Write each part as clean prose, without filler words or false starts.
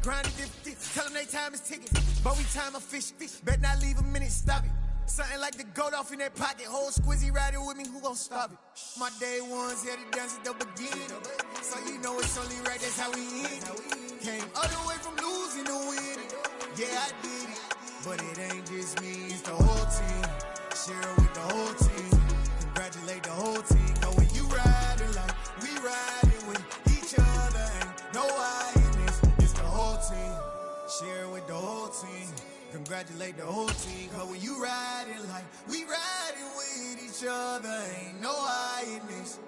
grinding different. Tell them they time is ticking. But we time a fish. Bet not leave a minute, stop it. Something like the goat off in their pocket. Whole squizzy riding with me, who gon' stop it? My day ones here to dance at the beginning. So you know it's only right, that's how we end. Came all the way from losing to winning. Yeah, I did it. But it ain't just me, it's the whole team. Share it with the whole team. Congratulate the whole team. Cause when you riding like we riding with each other, ain't no I in this. It's the whole team. Share it with the whole team. Congratulate the whole team. Cause when you riding like we riding with each other, ain't no I in this.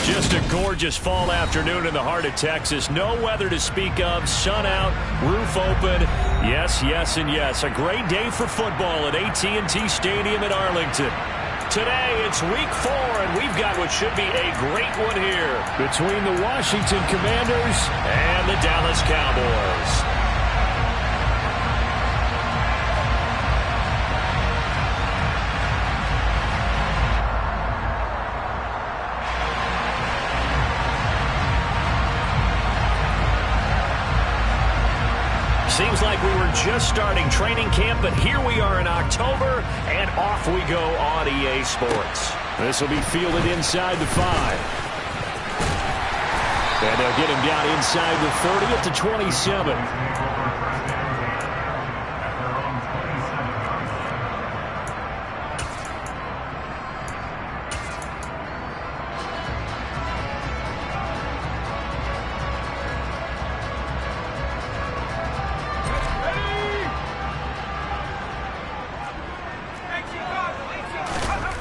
Just a gorgeous fall afternoon in the heart of Texas. No weather to speak of. Sun out, roof open. Yes, yes, and yes. A great day for football at AT&T Stadium in Arlington. Today, it's week 4, and we've got what should be a great one here between the Washington Commanders and the Dallas Cowboys. Seems like we were just starting training camp, but here we are in October, and off we go on EA Sports. This will be fielded inside the 5. And they'll get him down inside the 30 at the 27.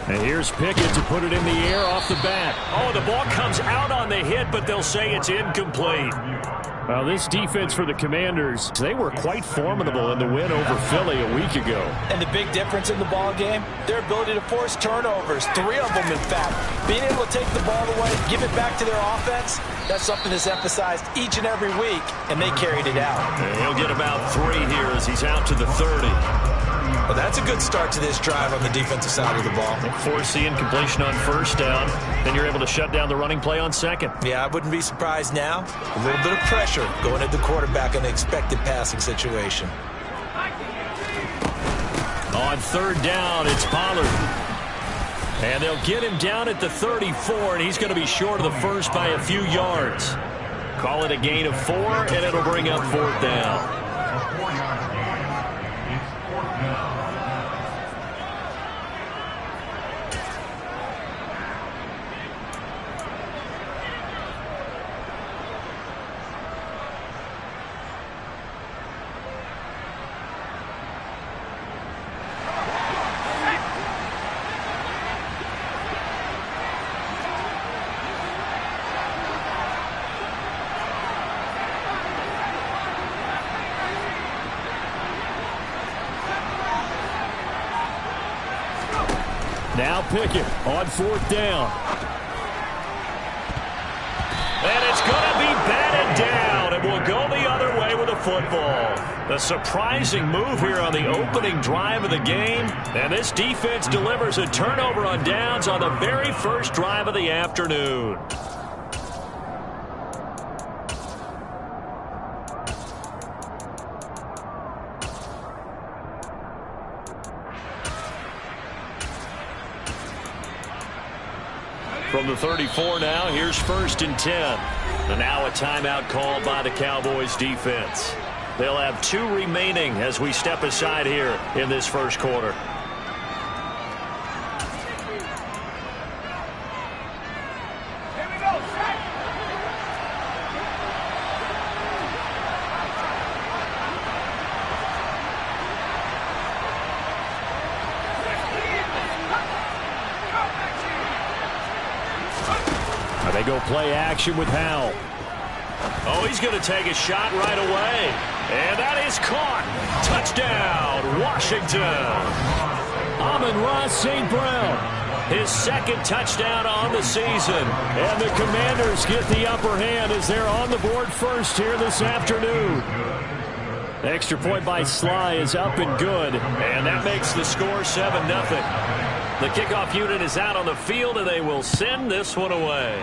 And here's Pickett to put it in the air off the bat. Oh, the ball comes out on the hit, but they'll say it's incomplete. Well, this defense for the Commanders, they were quite formidable in the win over Philly a week ago. And the big difference in the ball game, their ability to force turnovers, 3 of them in fact. Being able to take the ball away, give it back to their offense, that's something that's emphasized each and every week, and they carried it out. And he'll get about 3 here as he's out to the 30. Well, that's a good start to this drive on the defensive side of the ball. Force the incompletion on first down. Then you're able to shut down the running play on second. Yeah, I wouldn't be surprised now. A little bit of pressure going at the quarterback in an expected passing situation. On third down, it's Pollard. And they'll get him down at the 34, and he's going to be short of the first by a few yards. Call it a gain of 4, and it'll bring up 4th down. Now Pickett on 4th down. And it's going to be batted down, and we'll go the other way with the football. A surprising move here on the opening drive of the game, and this defense delivers a turnover on downs on the very first drive of the afternoon. From the 34 now, here's 1st and 10. And now a timeout called by the Cowboys defense. They'll have 2 remaining as we step aside here in this first quarter. They go play action with Howell. Oh, he's going to take a shot right away. And that is caught. Touchdown, Washington. Amon-Ra St. Brown. His 2nd touchdown on the season. And the Commanders get the upper hand as they're on the board first here this afternoon. The extra point by Sly is up and good. And that makes the score 7-0. The kickoff unit is out on the field, and they will send this one away.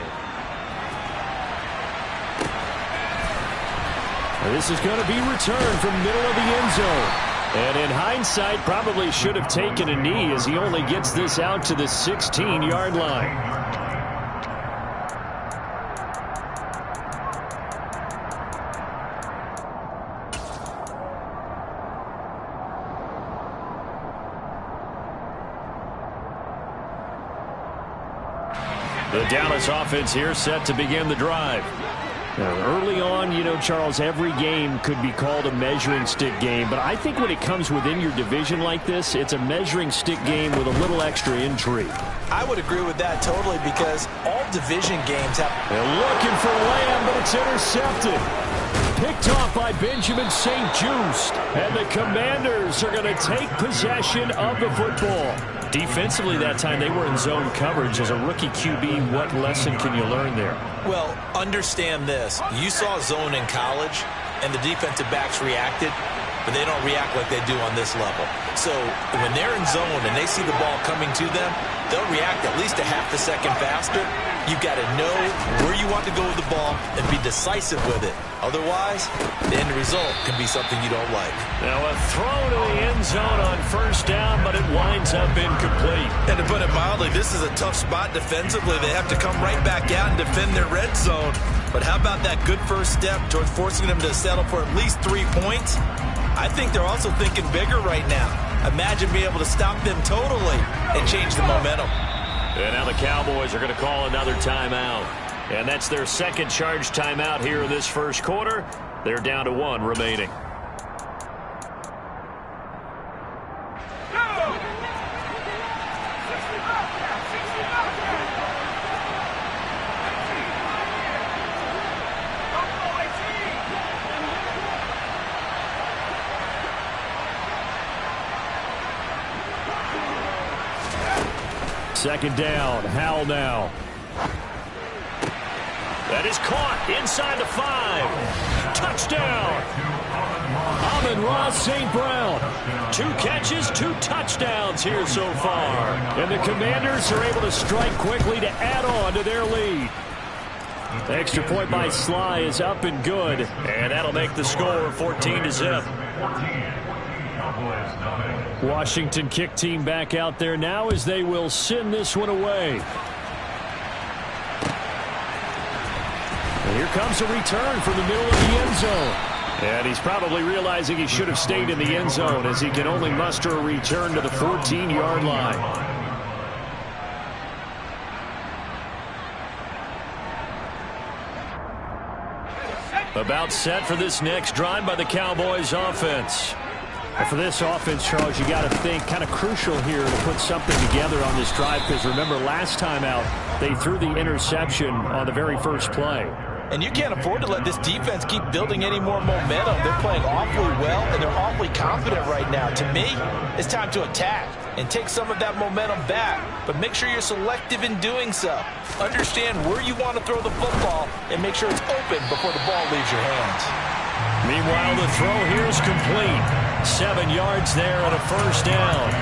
This is going to be returned from middle of the end zone. And in hindsight, probably should have taken a knee as he only gets this out to the 16-yard line. The Dallas offense here set to begin the drive. Now, early on, you know, Charles, every game could be called a measuring stick game. But I think when it comes within your division like this, it's a measuring stick game with a little extra intrigue. I would agree with that totally because all division games have... They're looking for Lamb, but it's intercepted. Picked off by Benjamin St. Juste. And the Commanders are going to take possession of the football. Defensively that time, they were in zone coverage. As a rookie QB, what lesson can you learn there? Well, understand this. You saw zone in college, and the defensive backs reacted, but they don't react like they do on this level. So when they're in zone and they see the ball coming to them, they'll react at least a half a second faster. You've got to know where you want to go with the ball and be decisive with it. Otherwise, the end result can be something you don't like. Now a throw to the end zone on first down, but it winds up incomplete. And to put it mildly, this is a tough spot defensively. They have to come right back out and defend their red zone. But how about that good first step towards forcing them to settle for at least 3 points? I think they're also thinking bigger right now. Imagine being able to stop them totally and change the momentum. And now the Cowboys are going to call another timeout. And that's their second charge timeout here in this first quarter. They're down to 1 remaining. Second down, Howell now. That is caught inside the 5. Touchdown. Amon-Ra St. Brown. 2 catches, 2 touchdowns here so far. And the Commanders are able to strike quickly to add on to their lead. The extra point by Sly is up and good. And that'll make the score 14-0. Washington kick team back out there now as they will send this one away. And here comes a return from the middle of the end zone. And he's probably realizing he should have stayed in the end zone as he can only muster a return to the 14-yard line. About set for this next drive by the Cowboys offense. And for this offense, Charles, you got to think kind of crucial here to put something together on this drive because remember last time out they threw the interception on the very first play. And you can't afford to let this defense keep building any more momentum. They're playing awfully well, and they're awfully confident right now. To me, it's time to attack and take some of that momentum back. But make sure you're selective in doing so. Understand where you want to throw the football and make sure it's open before the ball leaves your hands. Meanwhile, the throw here is complete. 7 yards there and a first down.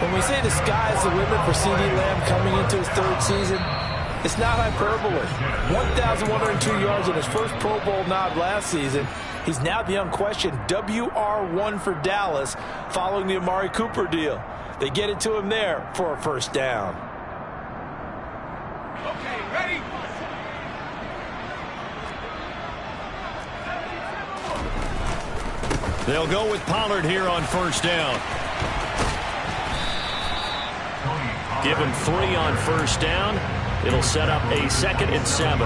When we say the sky is the limit for C.D. Lamb coming into his 3rd season, it's not hyperbole. 1,102 yards in his first Pro Bowl nod last season. He's now the unquestioned WR1 for Dallas following the Amari Cooper deal. They get it to him there for a first down. Okay, ready? They'll go with Pollard here on first down. Give him 3 on first down. It'll set up a 2nd and 7.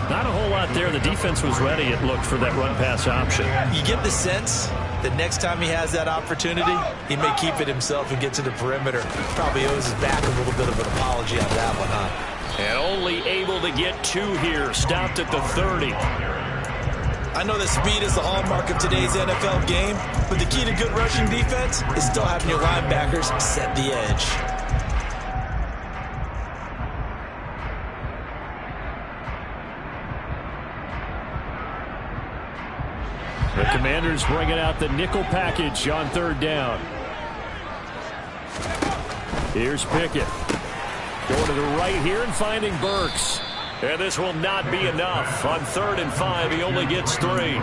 Not a whole lot there. The defense was ready, it looked, for that run-pass option. You get the sense that next time he has that opportunity, he may keep it himself and get to the perimeter. Probably owes his back a little bit of an apology on that one, huh? And only able to get 2 here. Stopped at the 30. I know that speed is the hallmark of today's NFL game, but the key to good rushing defense is still having your linebackers set the edge. The Commanders bringing out the nickel package on 3rd down. Here's Pickett. Going to the right here and finding Burks. And this will not be enough. On 3rd and 5, he only gets 3.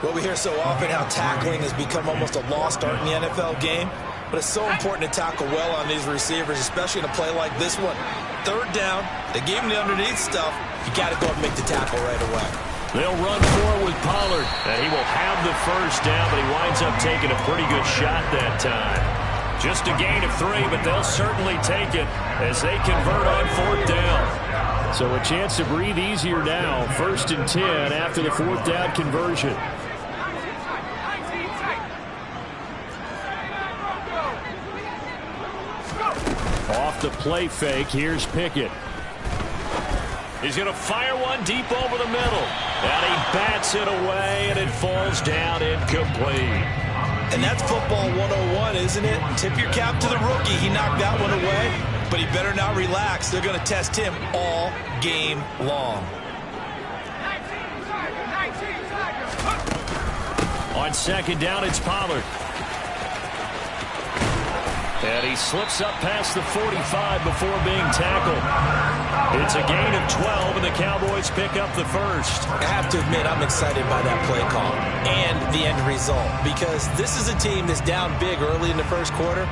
Well, we hear so often how tackling has become almost a lost art in the NFL game. But it's so important to tackle well on these receivers, especially in a play like this one. 3rd down, they gave him the underneath stuff. You got to go and make the tackle right away. They'll run forward with Pollard, and he will have the 1st down, but he winds up taking a pretty good shot that time. Just a gain of 3, but they'll certainly take it as they convert on 4th down. So a chance to breathe easier now. 1st and 10 after the 4th down conversion. Off the play fake, here's Pickett. He's going to fire one deep over the middle. And he bats it away, and it falls down incomplete. And that's football 101, isn't it? Tip your cap to the rookie. He knocked that one away, but he better not relax. They're going to test him all game long. On 2nd down, it's Pollard. And he slips up past the 45 before being tackled. It's a gain of 12, and the Cowboys pick up the 1st. I have to admit, I'm excited by that play call and the end result, because this is a team that's down big early in the 1st quarter,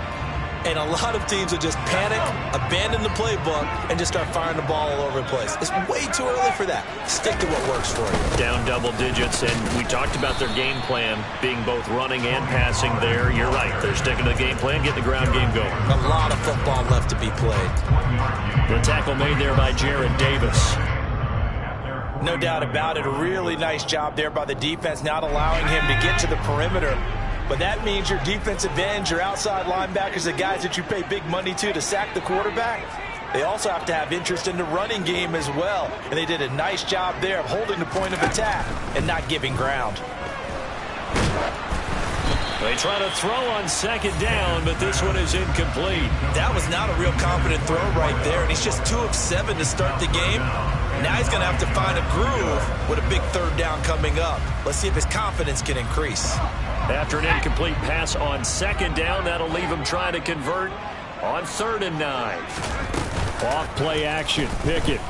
and a lot of teams will just panic, abandon the playbook, and just start firing the ball all over the place. It's way too early for that. Stick to what works for you. Down double digits, and we talked about their game plan being both running and passing there. You're right. They're sticking to the game plan, getting the ground game going. A lot of football left to be played. The tackle made there by Jared Davis. No doubt about it. A really nice job there by the defense, not allowing him to get to the perimeter. But that means your defensive ends, your outside linebackers, the guys that you pay big money to sack the quarterback, they also have to have interest in the running game as well. And they did a nice job there of holding the point of attack and not giving ground. They try to throw on 2nd down, but this one is incomplete. That was not a real confident throw right there, and he's just 2 of 7 to start the game. Now he's going to have to find a groove with a big 3rd down coming up. Let's see if his confidence can increase. After an incomplete pass on 2nd down, that'll leave him trying to convert on 3rd and 9. Off play action, Pickett.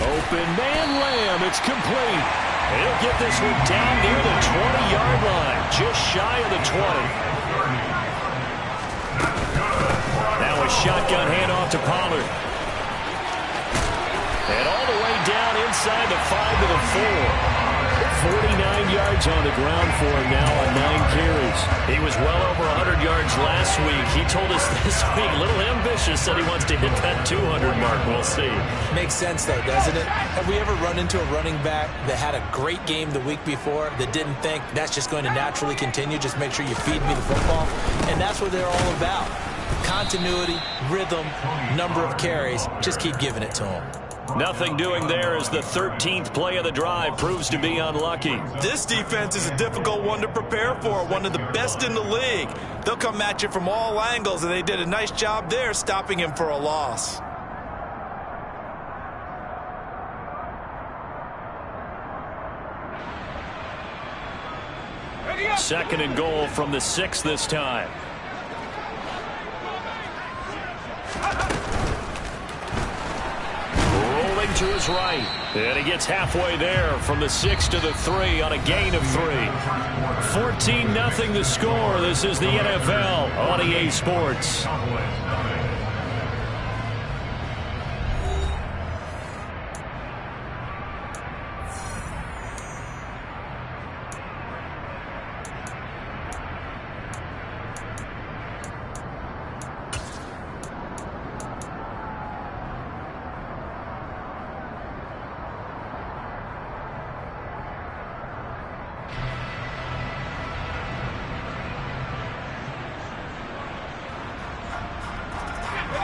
Open man Lamb, it's complete. He'll get this one down near the 20-yard line, just shy of the 20. Now a shotgun handoff to Pollard. And all the way down inside the 5 to the 4. 49 yards on the ground for him now on 9 carries. He was well over 100 yards last week. He told us this week, a little ambitious, said he wants to hit that 200 mark. We'll see. Makes sense, though, doesn't it? Have we ever run into a running back that had a great game the week before that didn't think that's just going to naturally continue? Just make sure you feed me the football. And that's what they're all about. Continuity, rhythm, number of carries. Just keep giving it to them. Nothing doing there as the 13th play of the drive proves to be unlucky. This defense is a difficult one to prepare for, one of the best in the league. They'll come at you from all angles, and they did a nice job there stopping him for a loss. Second and goal from the 6 this time. Rolling to his right. And he gets halfway there from the 6 to the 3 on a gain of 3. 14-0 the score. This is the NFL on EA Sports.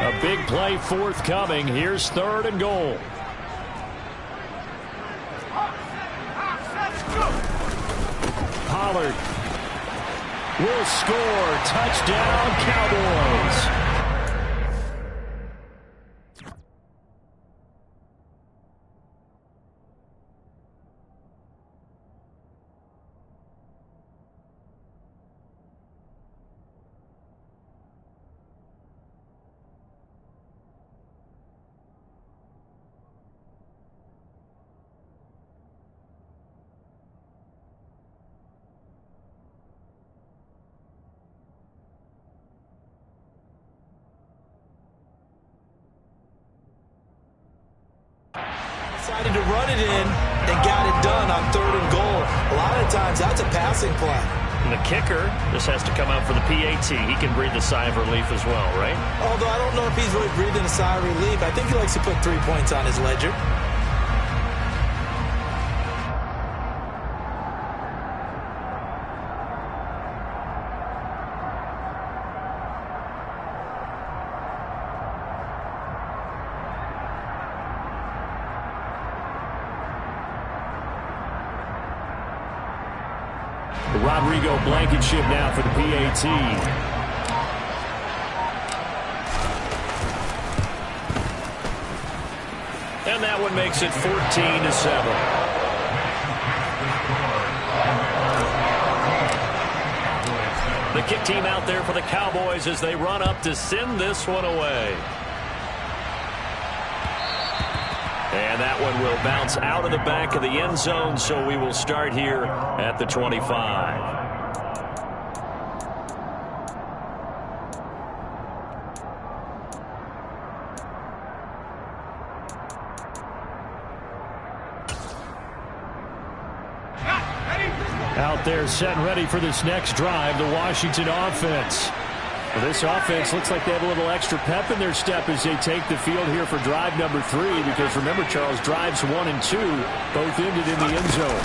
A big play forthcoming. Here's 3rd and goal. Pollard will score. Touchdown, Cowboys. Decided to run it in and got it done on 3rd and goal. A lot of times that's a passing play. And the kicker just has to come out for the PAT. He can breathe a sigh of relief as well, right? Although I don't know if he's really breathing a sigh of relief. I think he likes to put 3 points on his ledger. Rodrigo Blankenship now for the PAT. And that one makes it 14-7. The kick team out there for the Cowboys as they run up to send this one away. And that one will bounce out of the back of the end zone, so we will start here at the 25. Out there set and ready for this next drive, the Washington offense. Well, this offense looks like they have a little extra pep in their step as they take the field here for drive number 3, because remember, Charles, drives 1 and 2 both ended in the end zone.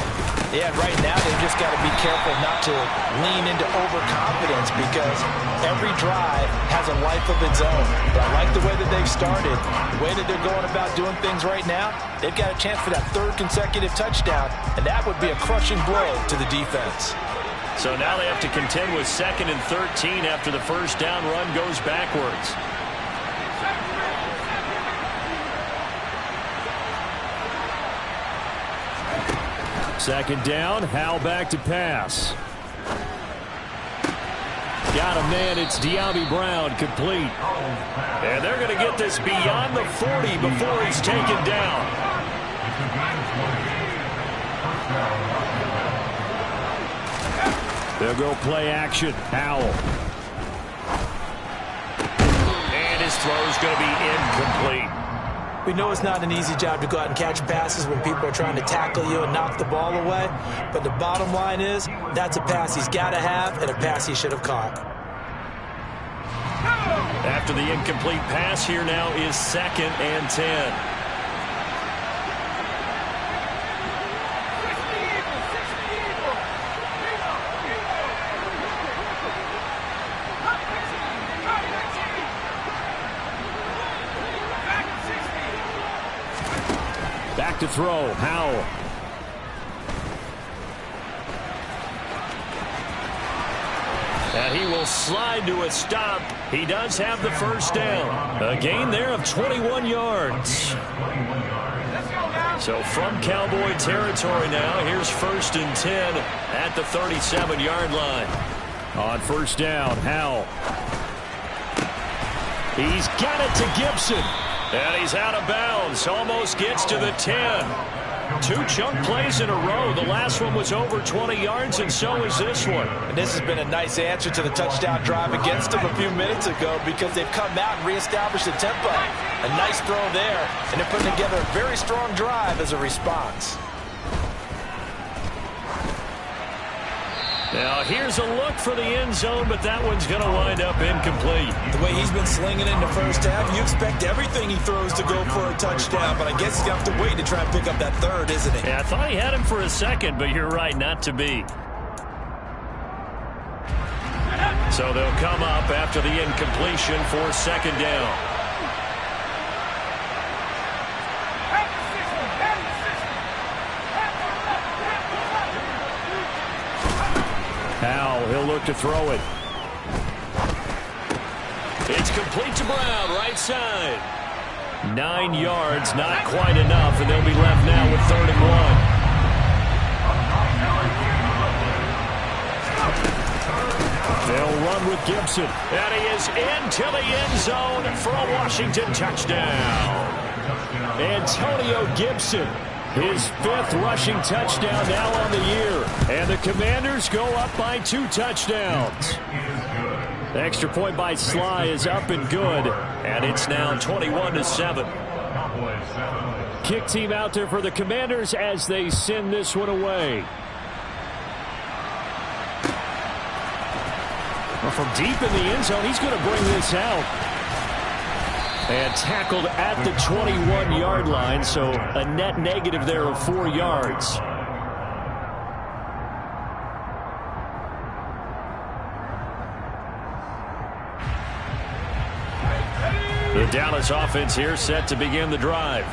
Yeah, right now they've just got to be careful not to lean into overconfidence, because every drive has a life of its own. But I like the way that they've started, the way that they're going about doing things right now. They've got a chance for that 3rd consecutive touchdown, and that would be a crushing blow to the defense. So now they have to contend with 2nd and 13 after the first down run goes backwards. Second down, Howell back to pass. Got a man, it's De'Ami Brown, complete. And they're going to get this beyond the 40 before he's taken down. They'll go play action. Howell. And his throw's going to be incomplete. We know it's not an easy job to go out and catch passes when people are trying to tackle you and knock the ball away. But the bottom line is, that's a pass he's got to have and a pass he should have caught. After the incomplete pass, here now is 2nd and 10. Back to throw, Howell. And he will slide to a stop. He does have the first down. A gain there of 21 yards. So from Cowboy territory now, here's 1st and 10 at the 37-yard line. On first down, Howell. He's got it to Gibson. And he's out of bounds. Almost gets to the 10. 2 chunk plays in a row. The last one was over 20 yards, and so is this one. And this has been a nice answer to the touchdown drive against them a few minutes ago, because they've come out and reestablished the tempo. A nice throw there, and they're putting together a very strong drive as a response. Now here's a look for the end zone, but that one's going to wind up incomplete. The way he's been slinging it in the first half, you expect everything he throws to go for a touchdown, but I guess he's going to have to wait to try and pick up that 3rd, isn't he? Yeah, I thought he had him for a second, but you're right, not to be. So they'll come up after the incompletion for 2nd down. Howell, he'll look to throw it. It's complete to Brown, right side. 9 yards, not quite enough, and they'll be left now with 3rd and 1. They'll run with Gibson, and he is into the end zone for a Washington touchdown. Antonio Gibson, his 5th rushing touchdown now on the year. And the Commanders go up by 2 touchdowns. The extra point by Sly is up and good. And it's now 21-7. kick team out there for the Commanders as they send this one away. Well, from deep in the end zone, he's going to bring this out. And tackled at the 21-yard line, so a net negative there of 4 yards. The Dallas offense here set to begin the drive.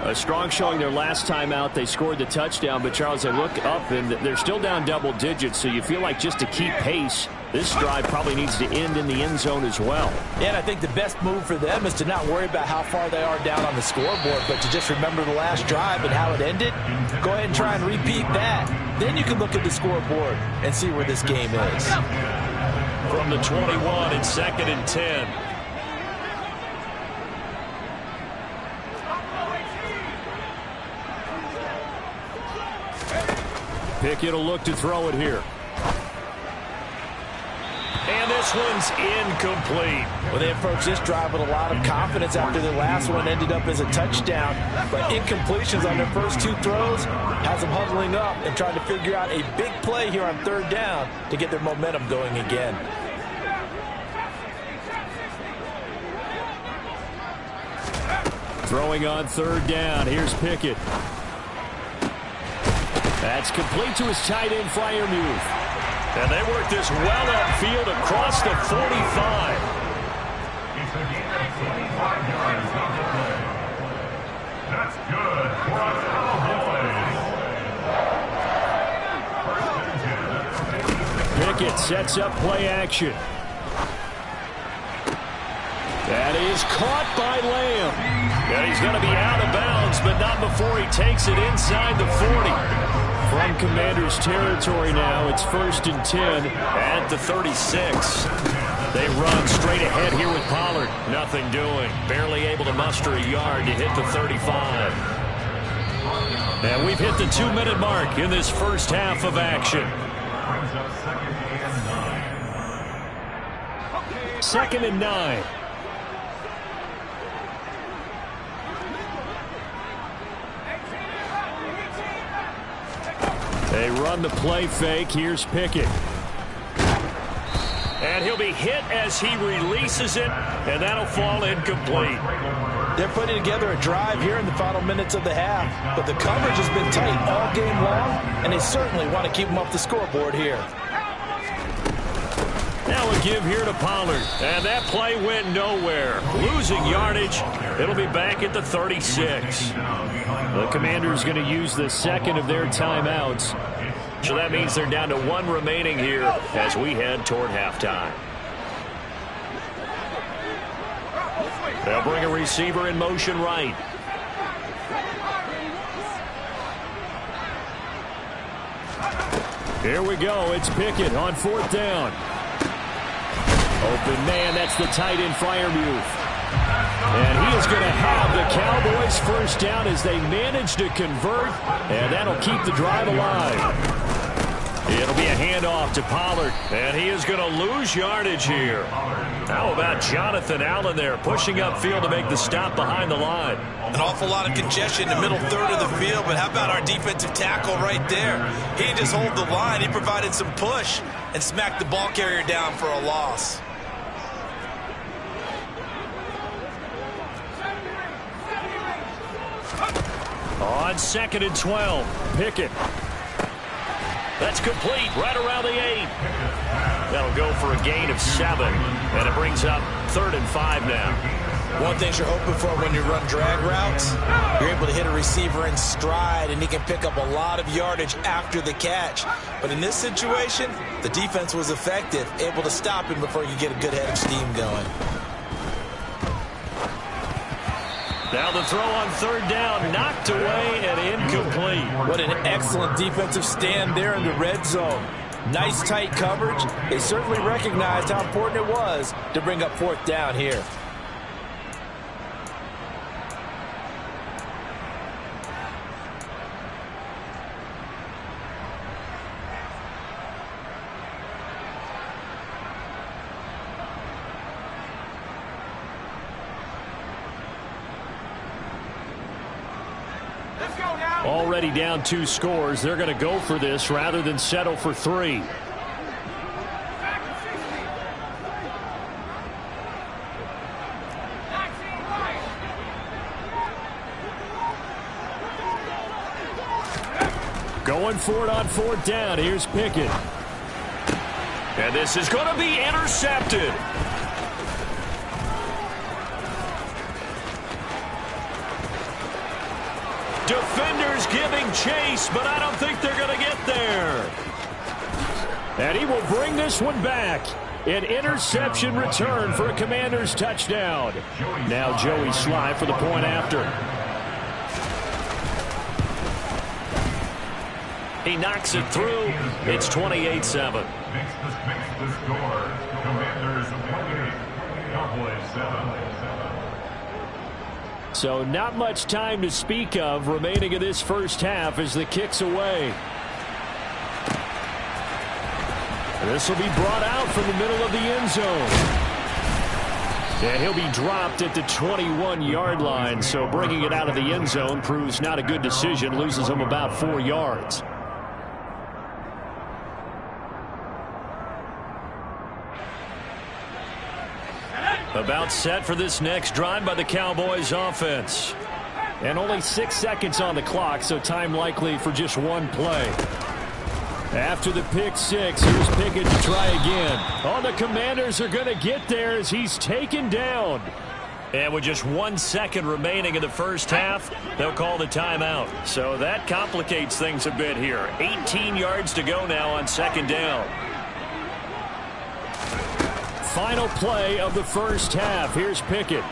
A strong showing their last time out. They scored the touchdown, but Charles, they look up and they're still down double digits, so you feel like just to keep pace, this drive probably needs to end in the end zone as well. Yeah, and I think the best move for them is to not worry about how far they are down on the scoreboard, but to just remember the last drive and how it ended. Go ahead and try and repeat that. Then you can look at the scoreboard and see where this game is. From the 21 and 2nd and 10. Pickett will look to throw it here. And this one's incomplete. Well, they approached this drive with a lot of confidence after their last one ended up as a touchdown. But incompletions on their first 2 throws has them huddling up and trying to figure out a big play here on 3rd down to get their momentum going again. Throwing on 3rd down. Here's Pickett. That's complete to his tight end, Freiermuth. And they work this well upfield across the 45. That's good for a Cowboys. Pickett sets up play action. That is caught by Lamb. And he's going to be out of bounds, but not before he takes it inside the 40. From Commanders territory now, it's 1st and 10 at the 36. They run straight ahead here with Pollard. Nothing doing. Barely able to muster a yard to hit the 35. And we've hit the 2-minute mark in this first half of action. 2nd and 9. They run the play fake. Here's Pickett. And he'll be hit as he releases it, and that'll fall incomplete. They're putting together a drive here in the final minutes of the half, but the coverage has been tight all game long, and they certainly want to keep them off the scoreboard here. Now a give here to Pollard, and that play went nowhere. Losing yardage. It'll be back at the 36. The Commanders going to use the second of their timeouts. So that means they're down to 1 remaining here as we head toward halftime. They'll bring a receiver in motion right. Here we go. It's Pickett on 4th down. Open man. That's the tight end, Freiermuth. And he is going to have the Cowboys first down as they manage to convert, and that'll keep the drive alive. It'll be a handoff to Pollard, and he is going to lose yardage here. How about Jonathan Allen there pushing upfield to make the stop behind the line? An awful lot of congestion in the middle third of the field, but how about our defensive tackle right there? He didn't just hold the line. He provided some push and smacked the ball carrier down for a loss. On 2nd and 12, Pickett. That's complete right around the 8. That'll go for a gain of 7, and it brings up 3rd and 5 now. One thing you're hoping for when you run drag routes, you're able to hit a receiver in stride, and he can pick up a lot of yardage after the catch. But in this situation, the defense was effective, able to stop him before you get a good head of steam going. Now the throw on 3rd down, knocked away and incomplete. What an excellent defensive stand there in the red zone. Nice tight coverage. They certainly recognized how important it was to bring up 4th down here. Already down 2 scores. They're going to go for this rather than settle for 3. Going for it on 4th down. Here's Pickett. And this is going to be intercepted. Defenders giving chase, but I don't think they're going to get there. And he will bring this one back. An interception return for a Commanders touchdown. Now Joey Sly for the point after. He knocks it through. It's 28-7. Makes the score. Commanders 28, Cowboys 7. So not much time to speak of remaining in this first half as the kick's away. This will be brought out from the middle of the end zone. And he'll be dropped at the 21-yard line. So bringing it out of the end zone proves not a good decision. Loses him about 4 yards. About set for this next drive by the Cowboys offense. And only 6 seconds on the clock, so time likely for just one play. After the pick 6, here's Pickett to try again. Oh, the Commanders are going to get there as he's taken down. And with just 1 second remaining in the first half, they'll call the timeout. So that complicates things a bit here. 18 yards to go now on 2nd down. Final play of the first half. Here's Pickett.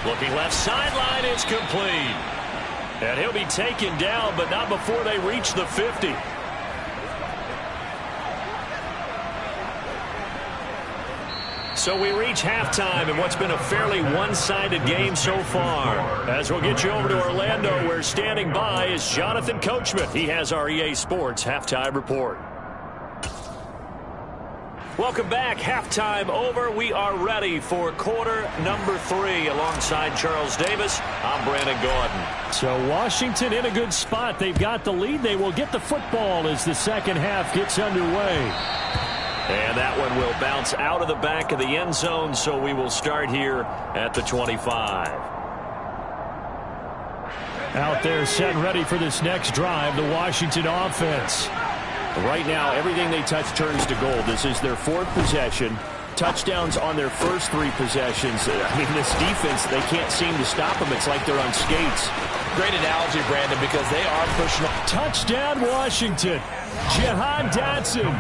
Looking left sideline, it's complete. And he'll be taken down, but not before they reach the 50. So we reach halftime in what's been a fairly one-sided game so far. As we'll get you over to Orlando, where standing by is Jonathan Coachman. He has our EA Sports Halftime Report. Welcome back. Halftime over. We are ready for quarter number 3 alongside Charles Davis. I'm Brandon Gaudin. So Washington in a good spot. They've got the lead. They will get the football as the second half gets underway. And that one will bounce out of the back of the end zone, so we will start here at the 25. Out there set and ready for this next drive, the Washington offense. Right now, everything they touch turns to gold. This is their 4th possession. Touchdowns on their first 3 possessions. I mean, this defense, they can't seem to stop them. It's like they're on skates. Great analogy, Brandon, because they are pushing. Touchdown, Washington. Jahan Dotson.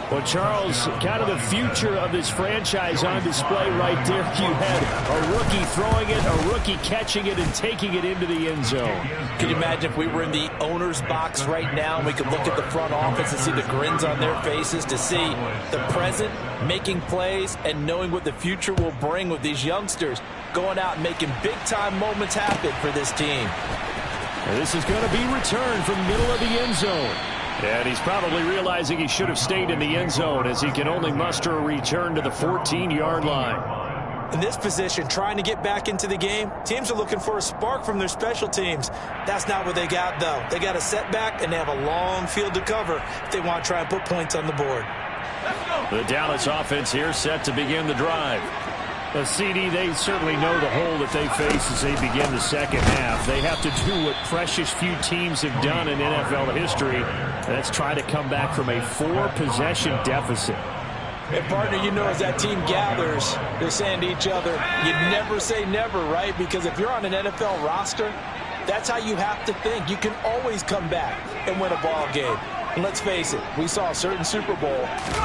Well, Charles, kind of the future of this franchise on display right there. You had a rookie throwing it, a rookie catching it, and taking it into the end zone. Can you imagine if we were in the owner's box right now and we could look at the front office and see the grins on their faces, to see the present making plays and knowing what the future will bring with these youngsters going out and making big-time moments happen for this team. And this is going to be returned from the middle of the end zone. And he's probably realizing he should have stayed in the end zone as he can only muster a return to the 14-yard line. In this position, trying to get back into the game, teams are looking for a spark from their special teams. That's not what they got, though. They got a setback, and they have a long field to cover if they want to try and put points on the board. The Dallas offense here set to begin the drive. The CD, they certainly know the hole that they face as they begin the second half. They have to do what precious few teams have done in NFL history. That's try to come back from a 4-possession deficit. And, partner, you know, as that team gathers, they're saying to each other, you never say never, right? Because if you're on an NFL roster, that's how you have to think. You can always come back and win a ball game. And let's face it, we saw a certain Super Bowl,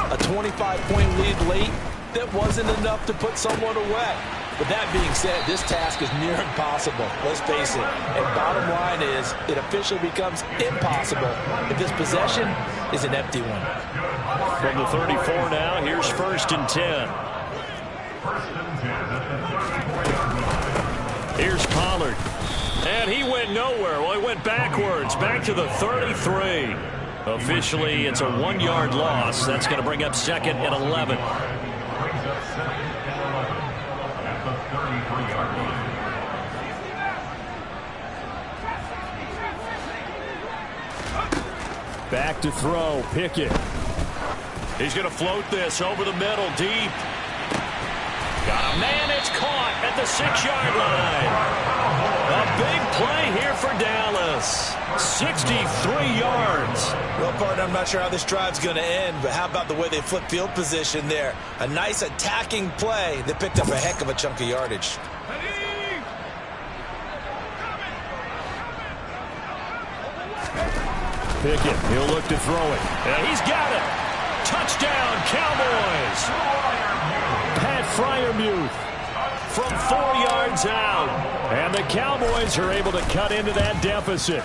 a 25-point lead late, that wasn't enough to put someone away. But that being said, this task is near impossible. Let's face it. And bottom line is, it officially becomes impossible if this possession is an empty one. From the 34 now, here's 1st and 10. Here's Pollard. And he went nowhere. Well, he went backwards, back to the 33. Officially, it's a 1-yard loss. That's going to bring up 2nd and 11. Back to throw. Pickett. He's going to float this over the middle, deep. Got a man. It's caught at the 6-yard line. A big play here for Dallas. 63 yards. Well, partner, I'm not sure how this drive's going to end, but how about the way they flip field position there? A nice attacking play that picked up a heck of a chunk of yardage. Pickett, he'll look to throw it. And he's got it. Touchdown, Cowboys. Pat Freiermuth from 4 yards out. And the Cowboys are able to cut into that deficit.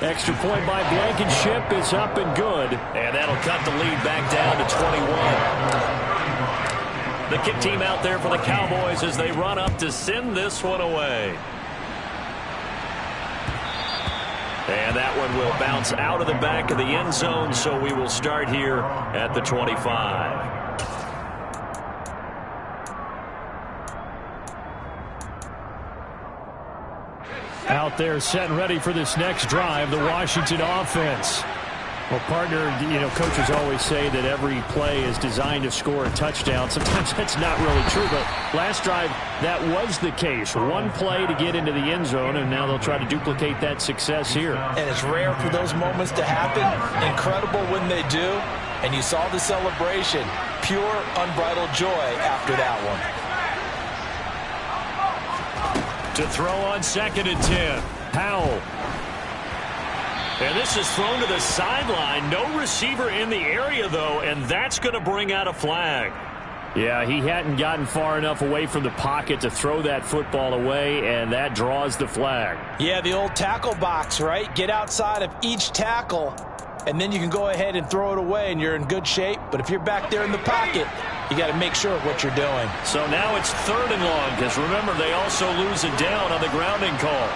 Extra point by Blankenship is up and good. And that'll cut the lead back down to 21. The kick team out there for the Cowboys as they run up to send this one away. And that one will bounce out of the back of the end zone, so we will start here at the 25. Out there set and ready for this next drive, the Washington offense. Well, partner, coaches always say that every play is designed to score a touchdown. Sometimes that's not really true, but last drive, that was the case. One play to get into the end zone, and now they'll try to duplicate that success here. And it's rare for those moments to happen. Incredible when they do. And you saw the celebration. Pure, unbridled joy after that one. To throw on 2nd and 10. Powell. And this is thrown to the sideline. No receiver in the area, though, and that's going to bring out a flag. Yeah, he hadn't gotten far enough away from the pocket to throw that football away, and that draws the flag. Yeah, the old tackle box, right? Get outside of each tackle, and then you can go ahead and throw it away, and you're in good shape. But if you're back there in the pocket, you got to make sure of what you're doing. So now it's 3rd and long, because remember, they also lose it down on the grounding call.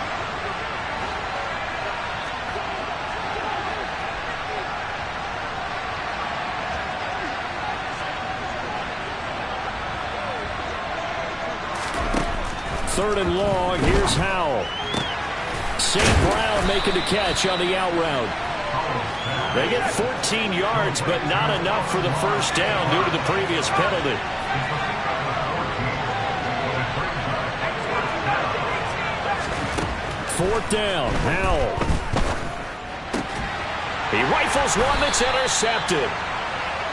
Third and long, here's Howell. St. Brown making the catch on the out route. They get 14 yards, but not enough for the first down due to the previous penalty. Fourth down, Howell. He rifles one that's intercepted.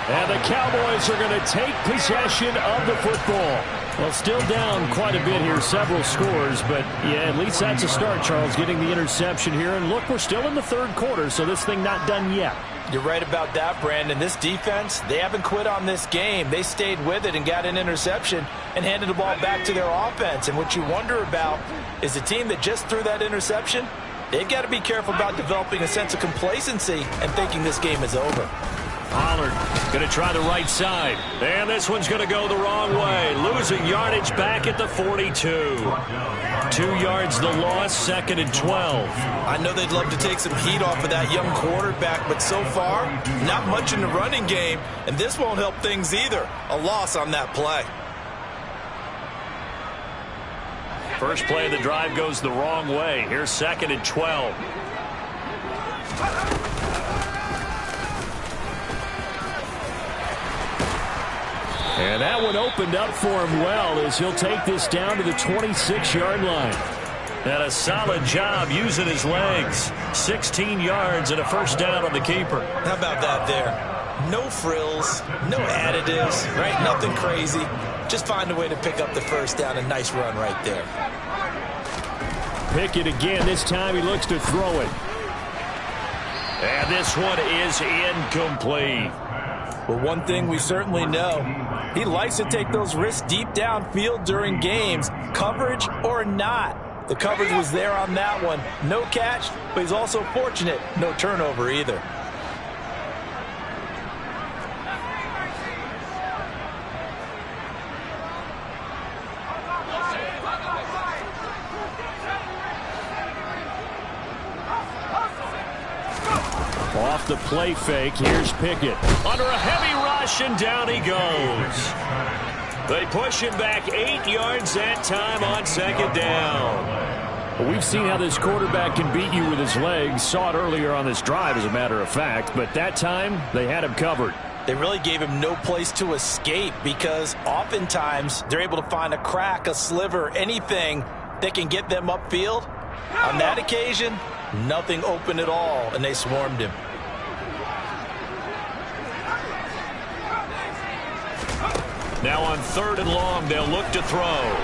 And the Cowboys are going to take possession of the football. Well, still down quite a bit here, several scores, but yeah, at least that's a start, Charles, getting the interception here. And look, we're still in the 3rd quarter, so this thing not done yet. You're right about that, Brandon. This defense, they haven't quit on this game. They stayed with it and got an interception and handed the ball back to their offense. And what you wonder about is the team that just threw that interception, they've got to be careful about developing a sense of complacency and thinking this game is over. Pollard going to try the right side. And this one's going to go the wrong way. Losing yardage back at the 42. 2 yards the loss, 2nd and 12. I know they'd love to take some heat off of that young quarterback, but so far, not much in the running game, and this won't help things either. A loss on that play. First play of the drive goes the wrong way. Here's 2nd and 12. And that one opened up for him well as he'll take this down to the 26-yard line. And a solid job using his legs. 16 yards and a first down on the keeper. How about that there? No frills, no additives, right? Nothing crazy. Just find a way to pick up the first down. A nice run right there. Pickett again. This time he looks to throw it. And this one is incomplete. Well, one thing we certainly know, he likes to take those risks deep downfield during games, coverage or not. The coverage was there on that one. No catch, but he's also fortunate. No turnover either. Off the play fake, here's Pickett. Under a heavy rush, and down he goes. They push him back 8 yards that time on 2nd down. We've seen how this quarterback can beat you with his legs. Saw it earlier on this drive, as a matter of fact. But that time, they had him covered. They really gave him no place to escape because oftentimes they're able to find a crack, a sliver, anything that can get them upfield. On that occasion, nothing open at all, and they swarmed him. Now on 3rd and long, they'll look to throw.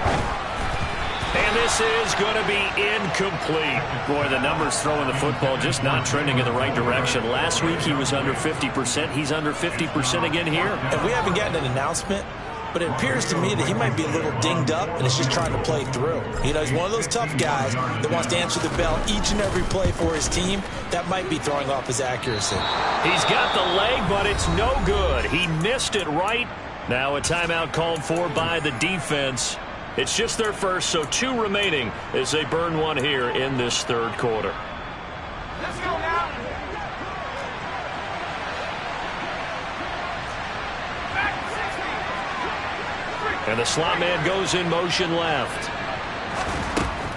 And this is going to be incomplete. Boy, the numbers throwing the football just not trending in the right direction. Last week he was under 50%. He's under 50% again here. And we haven't gotten an announcement, but it appears to me that he might be a little dinged up and is just trying to play through. You know, he's one of those tough guys that wants to answer the bell each and every play for his team. That might be throwing off his accuracy. He's got the leg, but it's no good. He missed it right. Now a timeout called for by the defense. It's just their first, so 2 remaining as they burn one here in this 3rd quarter. Let's go now. And the slot man goes in motion left.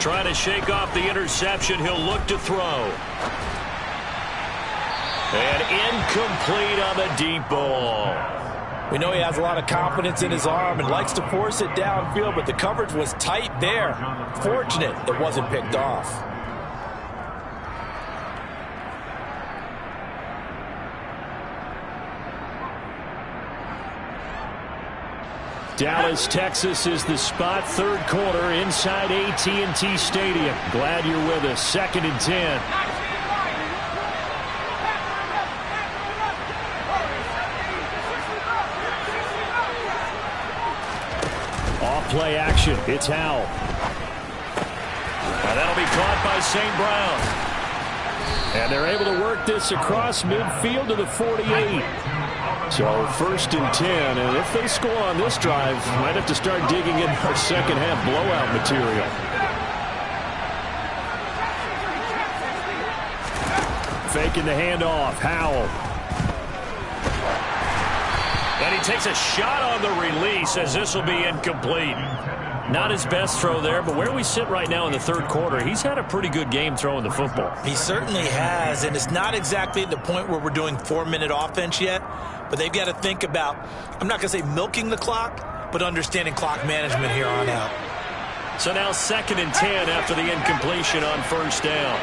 Trying to shake off the interception. He'll look to throw. And incomplete on the deep ball. We know he has a lot of confidence in his arm and likes to force it downfield, but the coverage was tight there. Fortunate it wasn't picked off. Dallas, Texas is the spot. 3rd quarter inside AT&T Stadium. Glad you're with us. 2nd and 10. Play action. It's Howell. And that'll be caught by St. Brown. And they're able to work this across midfield to the 48. So 1st and 10. And if they score on this drive, might have to start digging in our second half blowout material. Faking the handoff. Howell. And he takes a shot on the release as this will be incomplete. Not his best throw there, but where we sit right now in the 3rd quarter, he's had a pretty good game throwing the football. He certainly has, and it's not exactly at the point where we're doing 4-minute offense yet, but they've got to think about, I'm not going to say milking the clock, but understanding clock management here on out. So now 2nd and 10 after the incompletion on 1st down.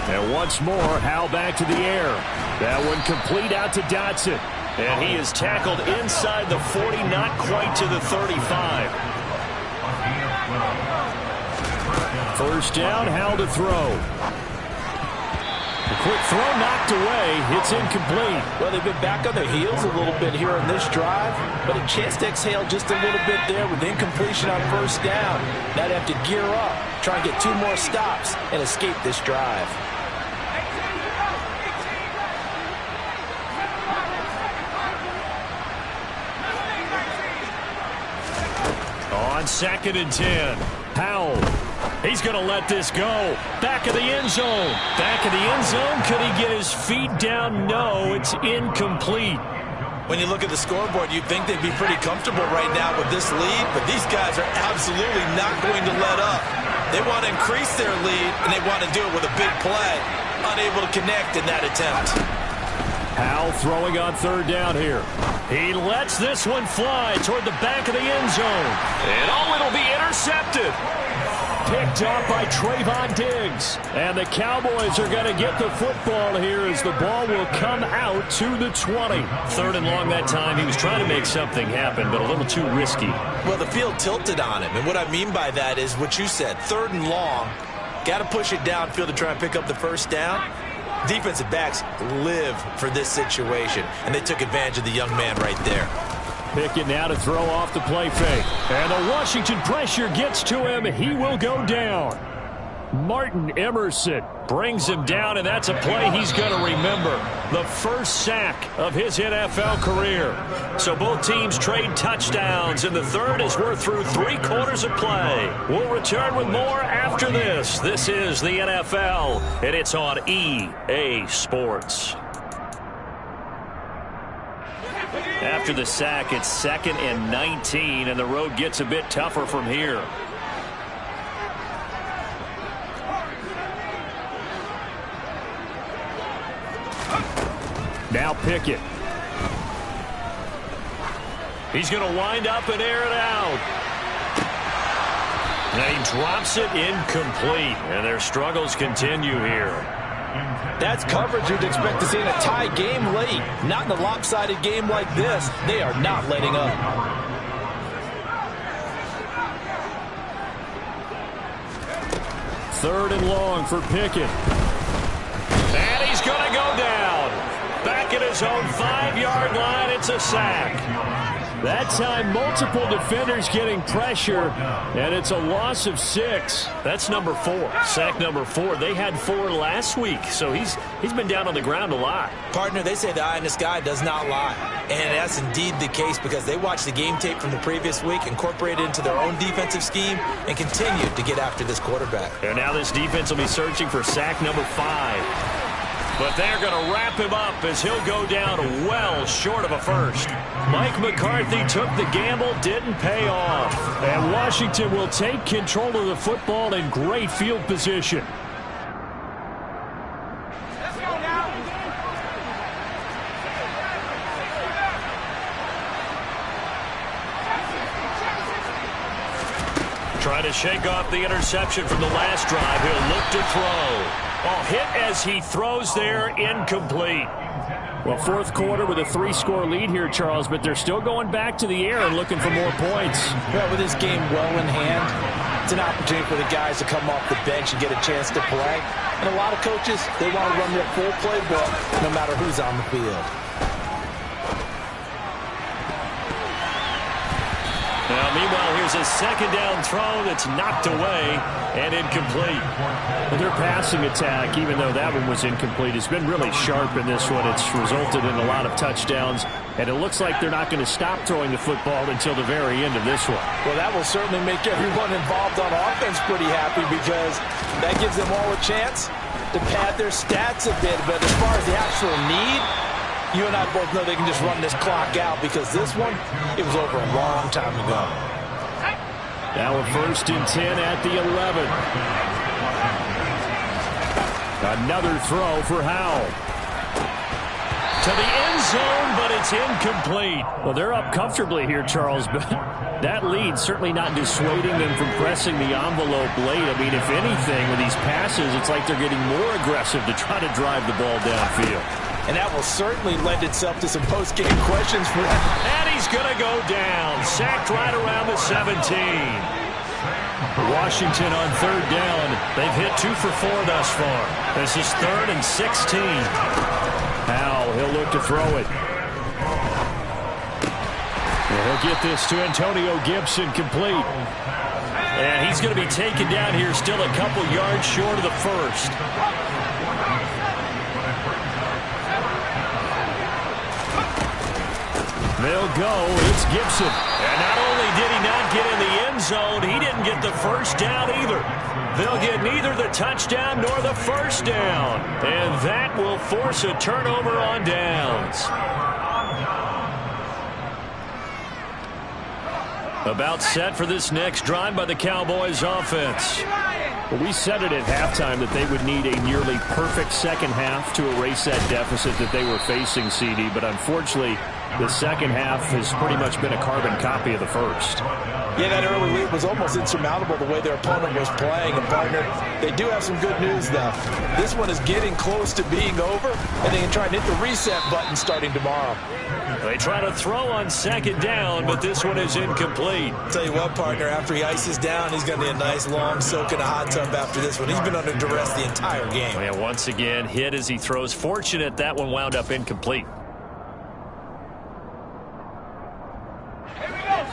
And once more, Howell back to the air. That one complete out to Dotson. And he is tackled inside the 40, not quite to the 35. 1st down, Howell to throw. A quick throw knocked away. It's incomplete. Well, they've been back on their heels a little bit here on this drive, but a chance to exhale just a little bit there with incompletion on 1st down. Now they have to gear up, try and get 2 more stops, and escape this drive. On 2nd and 10, Howell. He's going to let this go. Back of the end zone. Back of the end zone. Could he get his feet down? No, it's incomplete. When you look at the scoreboard, you'd think they'd be pretty comfortable right now with this lead, but these guys are absolutely not going to let up. They want to increase their lead, and they want to do it with a big play. Unable to connect in that attempt. Howell throwing on 3rd down here. He lets this one fly toward the back of the end zone. And it'll be intercepted. Picked off by Trayvon Diggs. And the Cowboys are going to get the football here as the ball will come out to the 20. 3rd and long that time. He was trying to make something happen, but a little too risky. Well, the field tilted on him. And what I mean by that is what you said. 3rd and long. Got to push it downfield to try and pick up the 1st down. Defensive backs live for this situation, and they took advantage of the young man right there. Pickett now to throw off the play fake. And the Washington pressure gets to him. He will go down. Martin Emerson brings him down, and that's a play he's going to remember. The first sack of his NFL career. So both teams trade touchdowns, and the 3rd as we're through 3 quarters of play. We'll return with more after this. This is the NFL, and it's on EA Sports. After the sack, it's 2nd and 19, and the road gets a bit tougher from here. Now Pickett. He's going to wind up and air it out. And he drops it incomplete, and their struggles continue here. That's coverage you'd expect to see in a tie game late. Not in a lopsided game like this. They are not letting up. 3rd and long for Pickett. And he's going to go down. Back at his own 5-yard line, it's a sack. That time, multiple defenders getting pressure, and it's a loss of 6. That's number 4, sack number 4. They had 4 last week, so he's been down on the ground a lot. Partner, they say the eye in the sky does not lie, and that's indeed the case because they watched the game tape from the previous week, incorporated it into their own defensive scheme, and continued to get after this quarterback. And now this defense will be searching for sack number 5. But they're going to wrap him up as he'll go down well short of a first. Mike McCarthy took the gamble, didn't pay off. And Washington will take control of the football in great field position. Trying to shake off the interception from the last drive. He'll look to throw. Oh, hit as he throws there, incomplete. Well, 4th quarter with a 3-score lead here, Charles, but they're still going back to the air and looking for more points. Well, with this game well in hand, it's an opportunity for the guys to come off the bench and get a chance to play. And a lot of coaches, they want to run their full playbook no matter who's on the field. Now, meanwhile, here's a 2nd down throw that's knocked away and incomplete. Well, their passing attack, even though that one was incomplete, has been really sharp in this one. It's resulted in a lot of touchdowns, and it looks like they're not going to stop throwing the football until the very end of this one. Well, that will certainly make everyone involved on offense pretty happy because that gives them all a chance to pad their stats a bit. But as far as the actual need, you and I both know they can just run this clock out because this one, it was over a long time ago. Now a 1st and 10 at the 11. Another throw for Howell. To the end zone, but it's incomplete. Well, they're up comfortably here, Charles, but that lead certainly not dissuading them from pressing the envelope late. I mean, if anything, with these passes, it's like they're getting more aggressive to try to drive the ball downfield. And that will certainly lend itself to some post-game questions for them. And he's going to go down. Sacked right around the 17. Washington on 3rd down. They've hit 2 for 4 thus far. This is 3rd and 16. Howell, he'll look to throw it. And he'll get this to Antonio Gibson complete. And he's going to be taken down here still a couple yards short of the first. They'll go. It's Gibson. And not only did he not get in the end zone, he didn't get the first down either. They'll get neither the touchdown nor the first down. And that will force a turnover on downs. About set for this next drive by the Cowboys offense. Well, we said it at halftime that they would need a nearly perfect second half to erase that deficit that they were facing, CD. But unfortunately, the second half has pretty much been a carbon copy of the first. Yeah, that early lead was almost insurmountable the way their opponent was playing. And, partner, they do have some good news, though. This one is getting close to being over, and they can try and hit the reset button starting tomorrow. They try to throw on 2nd down, but this one is incomplete. Tell you what, partner, after he ices down, he's going to need a nice long soak in a hot tub after this one. He's been under duress the entire game. Yeah, once again, hit as he throws. Fortunate that one wound up incomplete.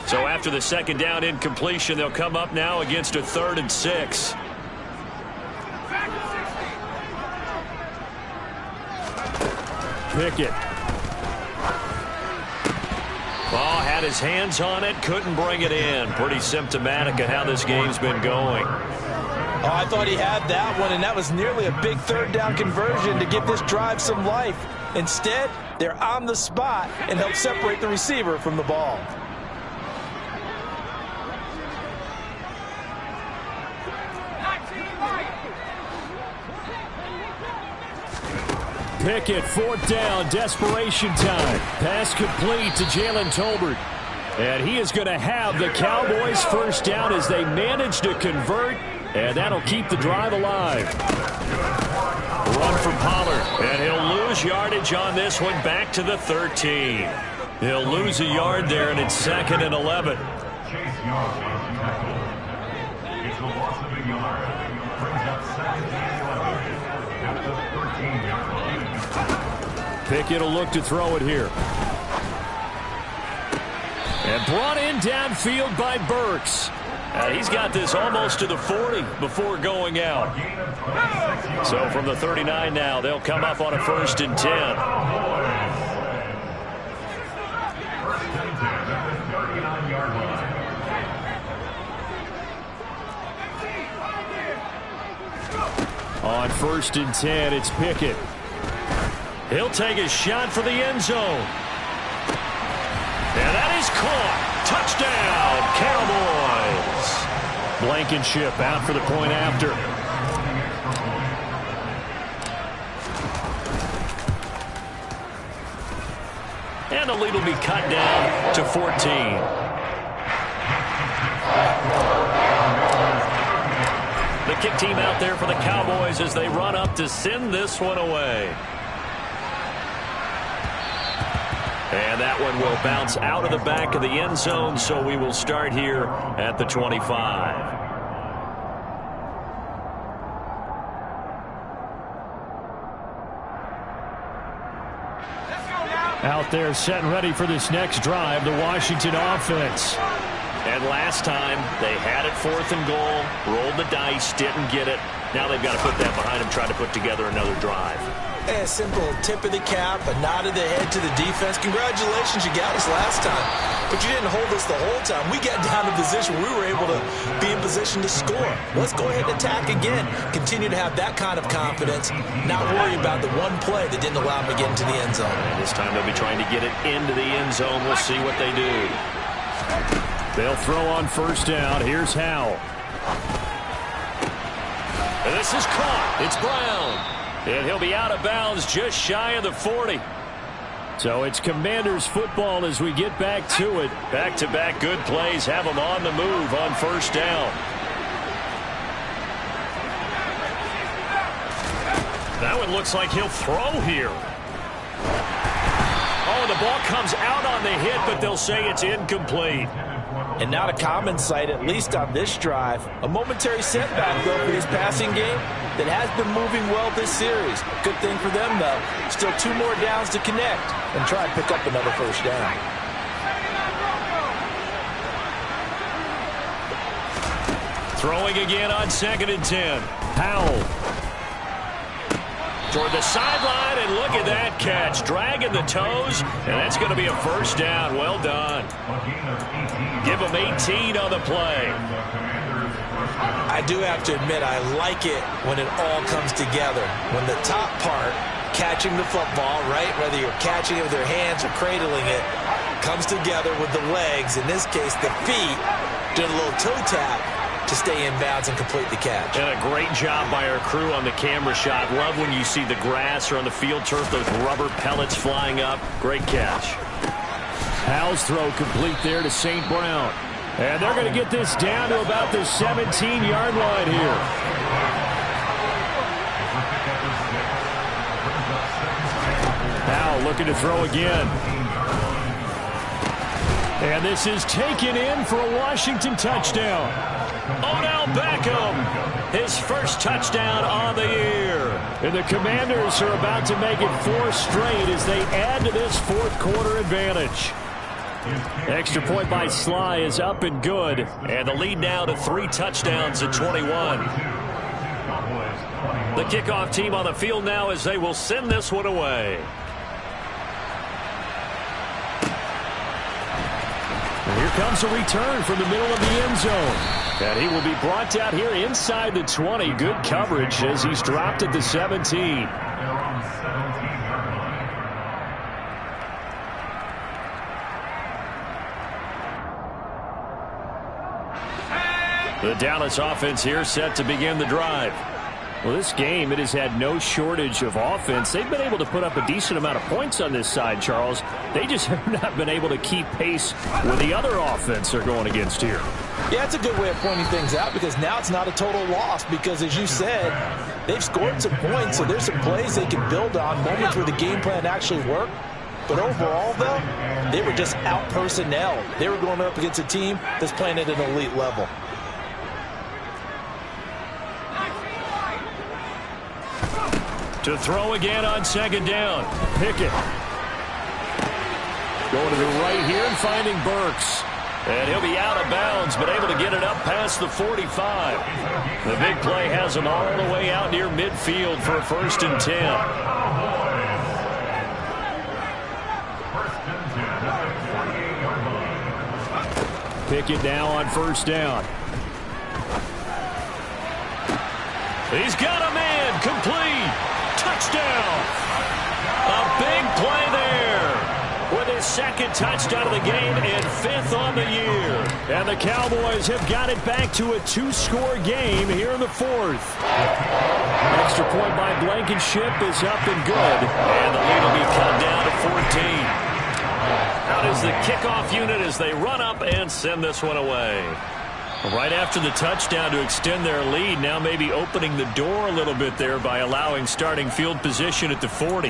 So after the 2nd down incompletion, they'll come up now against a 3rd and 6. Pickett. Ball had his hands on it, couldn't bring it in. Pretty symptomatic of how this game's been going. Oh, I thought he had that one, and that was nearly a big 3rd down conversion to give this drive some life. Instead, They're on the spot and help separate the receiver from the ball. Pickett, fourth down, desperation time. Pass complete to Jalen Tolbert. And he is going to have the Cowboys first down as they manage to convert, and that'll keep the drive alive. Run from Pollard, and he'll lose yardage on this one back to the 13. He'll lose a yard there, and it's 2nd and 11. Chase Young is tackled. It's a loss of a yard. Brings up 2nd and 11 at the 13-yard line. Pickett will look to throw it here. And brought in downfield by Burks. He's got this almost to the 40 before going out. So from the 39 now, they'll come up on a 1st and 10. 1st and 10 at the 39-yard line. On 1st and 10, it's Pickett. He'll take a shot for the end zone. And that is caught. Touchdown, Cowboys. Blankenship out for the point after. And the lead will be cut down to 14. The kick team out there for the Cowboys as they run up to send this one away. And that one will bounce out of the back of the end zone, so we will start here at the 25. Out there set and ready for this next drive, the Washington offense. And last time, they had it 4th and goal, rolled the dice, didn't get it. Now they've got to put that behind them, try to put together another drive. A simple tip of the cap, a nod of the head to the defense. Congratulations, you got us last time. But you didn't hold us the whole time. We got down to position. We were able to be in position to score. Let's go ahead and attack again. Continue to have that kind of confidence. Not worry about the one play that didn't allow them to get into the end zone. And this time they'll be trying to get it into the end zone. We'll see what they do. They'll throw on 1st down. Here's Howell. And this is caught. It's Brown. And he'll be out of bounds just shy of the 40. So it's Commanders football as we get back to it. Back-to-back good plays have them on the move on 1st down. That one looks like he'll throw here. Oh, the ball comes out on the hit, but they'll say it's incomplete. And not a common sight, at least on this drive. A momentary setback, though, for his passing game that has been moving well this series. Good thing for them, though. Still 2 more downs to connect and try and pick up another 1st down. Throwing again on 2nd and 10. Howell. Toward the sideline, and look at that catch. Dragging the toes, and that's going to be a 1st down. Well done. Give them 18 on the play. I do have to admit, I like it when it all comes together. When the top part, catching the football, right, whether you're catching it with your hands or cradling it, comes together with the legs, in this case the feet, doing a little toe tap to stay in bounds and complete the catch. And a great job by our crew on the camera shot. Love when you see the grass or on the field turf, those rubber pellets flying up. Great catch. Howell's throw complete there to St. Brown. And they're going to get this down to about the 17-yard line here. Howell looking to throw again. And this is taken in for a Washington touchdown. Odell Beckham, his first touchdown on the year. And the Commanders are about to make it 4 straight as they add to this 4th quarter advantage. Extra point by Sly is up and good. And the lead now to 3 touchdowns at 21. The kickoff team on the field now as they will send this one away. And here comes a return from the middle of the end zone. And he will be brought down here inside the 20. Good coverage as he's dropped at the 17. The Dallas offense here set to begin the drive. Well, this game, it has had no shortage of offense. They've been able to put up a decent amount of points on this side, Charles. They just have not been able to keep pace with the other offense they're going against here. Yeah, it's a good way of pointing things out because now it's not a total loss because, as you said, they've scored some points, so there's some plays they can build on, moments where the game plan actually worked. But overall, though, they were just out-personnel. They were going up against a team that's playing at an elite level. To throw again on second down. Pickett. Going to the right here and finding Burks. And he'll be out of bounds, but able to get it up past the 45. The big play has him all the way out near midfield for a 1st and 10. Pickett now on 1st down. He's got a man. Complete. Touchdown. A big play there with his 2nd touchdown of the game and 5th on the year. And the Cowboys have got it back to a 2-score game here in the 4th. Extra point by Blankenship is up and good. And the lead will be cut down to 14. Out is the kickoff unit as they run up and send this one away. Right after the touchdown to extend their lead, now maybe opening the door a little bit there by allowing starting field position at the 40.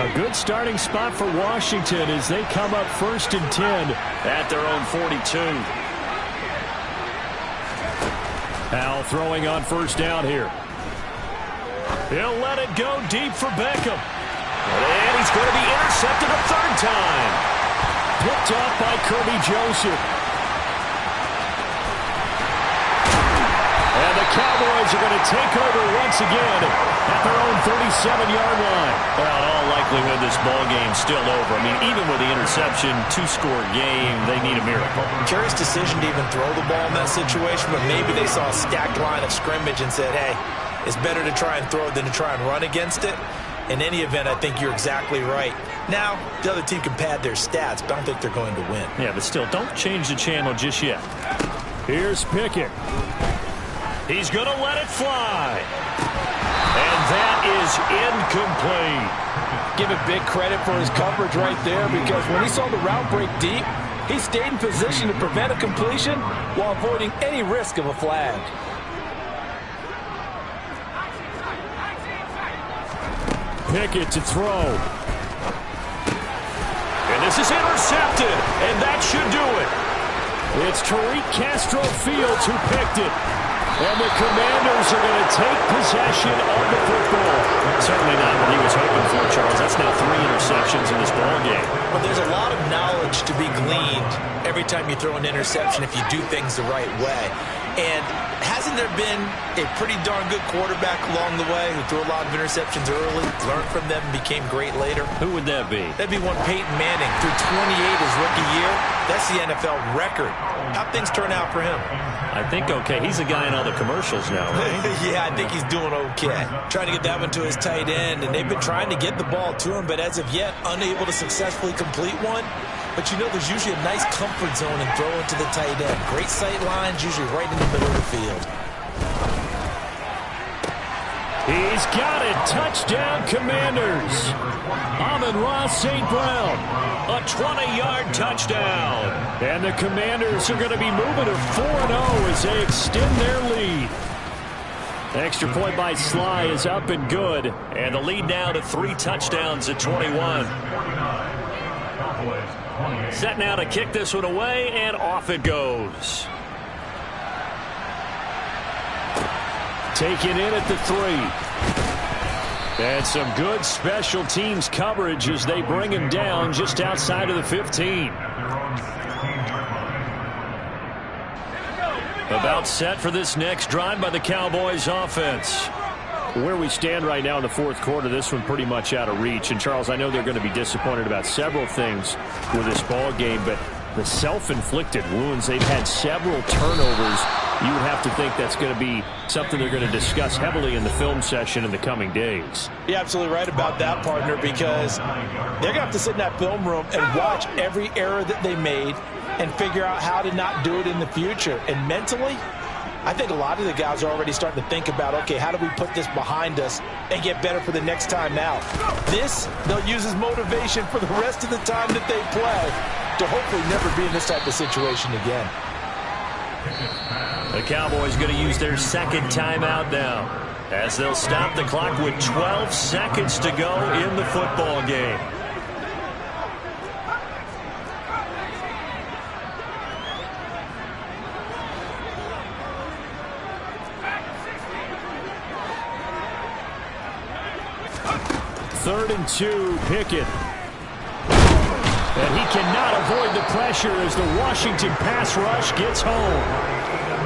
A good starting spot for Washington as they come up 1st and 10 at their own 42. Howell throwing on 1st down here. He'll let it go deep for Beckham. And he's going to be intercepted a 3rd time. Picked off by Kirby Joseph. And the Cowboys are going to take over once again at their own 37-yard line. Well, in all likelihood, this ball game's still over. I mean, even with the interception, 2-score game, they need a miracle. Curious decision to even throw the ball in that situation, but maybe they saw a stacked line of scrimmage and said, hey, it's better to try and throw it than to try and run against it. In any event, I think you're exactly right. Now, the other team can pad their stats, but I don't think they're going to win. Yeah, but still, don't change the channel just yet. Here's Pickett. He's going to let it fly. And that is incomplete. Give it big credit for his coverage right there because when he saw the route break deep, he stayed in position to prevent a completion while avoiding any risk of a flag. Pickett to throw. And this is intercepted, and that should do it. It's Tariq Castro Fields who picked it. And the Commanders are going to take possession of the football. Certainly not what he was hoping for, Charles. That's now 3 interceptions in this ball game. Well, there's a lot of knowledge to be gleaned every time you throw an interception if you do things the right way. And hasn't there been a pretty darn good quarterback along the way who threw a lot of interceptions early, learned from them, and became great later? Who would that be? That'd be one Peyton Manning. Threw 28 his rookie year. That's the NFL record. How'd things turn out for him? I think okay. He's a guy in all the commercials now, right? Yeah, I think he's doing okay. Trying to get that one to his tight end, and they've been trying to get the ball to him, but as of yet, unable to successfully complete one. But you know there's usually a nice comfort zone in throwing to the tight end. Great sight lines, usually right in the middle of the field. He's got it. Touchdown, Commanders. Amon-Ra St. Brown. A 20-yard touchdown. And the Commanders are going to be moving to 4-0 as they extend their lead. Extra point by Sly is up and good. And the lead now to 3 touchdowns at 21. Set now to kick this one away, and off it goes. Taken in at the 3. And some good special teams coverage as they bring him down just outside of the 15. About set for this next drive by the Cowboys offense. Where we stand right now in the 4th quarter, this one pretty much out of reach. And, Charles, I know they're going to be disappointed about several things with this ball game, but the self-inflicted wounds. They've had several turnovers. You would have to think that's going to be something they're going to discuss heavily in the film session in the coming days. You're absolutely right about that, partner, because they're going to have to sit in that film room and watch every error that they made and figure out how to not do it in the future. And mentally, I think a lot of the guys are already starting to think about, okay, how do we put this behind us and get better for the next time out? This, they'll use as motivation for the rest of the time that they play to hopefully never be in this type of situation again. The Cowboys going to use their second timeout now as they'll stop the clock with 12 seconds to go in the football game. Third and 2, Pickett. And he cannot avoid the pressure as the Washington pass rush gets home.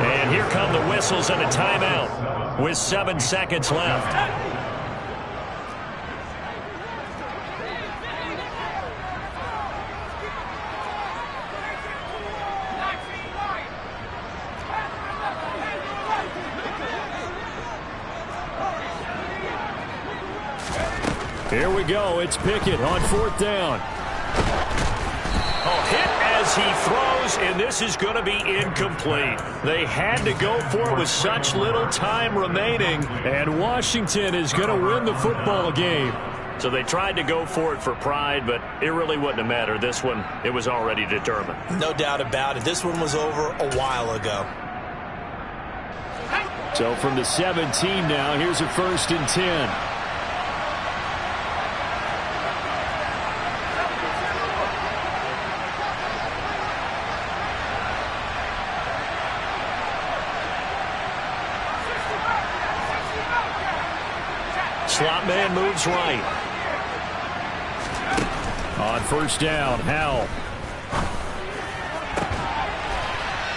And here come the whistles and a timeout with 7 seconds left. Here we go. It's Pickett on 4th down. Hit as he throws, and this is going to be incomplete. They had to go for it with such little time remaining, and Washington is going to win the football game. So they tried to go for it for pride, but it really wouldn't have mattered. This one, it was already determined. No doubt about it. This one was over a while ago. So from the 17 now, here's a 1st and 10. Slot man moves right. On 1st down, Howell.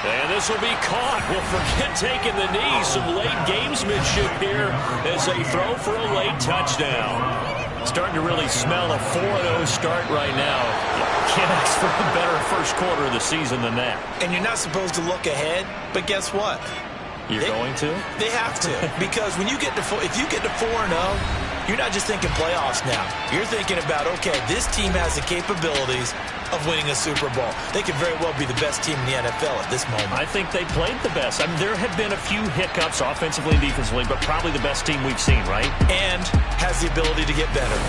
And this will be caught. Well, forget taking the knee. Some late gamesmanship here as they throw for a late touchdown. Starting to really smell a 4-0 start right now. Can't ask for a better first quarter of the season than that. And you're not supposed to look ahead, but guess what? You're going to? They have to, because when you get to if you get to 4-0, you're not just thinking playoffs now. You're thinking about, okay, this team has the capabilities of winning a Super Bowl. They could very well be the best team in the NFL at this moment. I think they played the best. I mean, there have been a few hiccups offensively and defensively, but probably the best team we've seen, right? And has the ability to get better.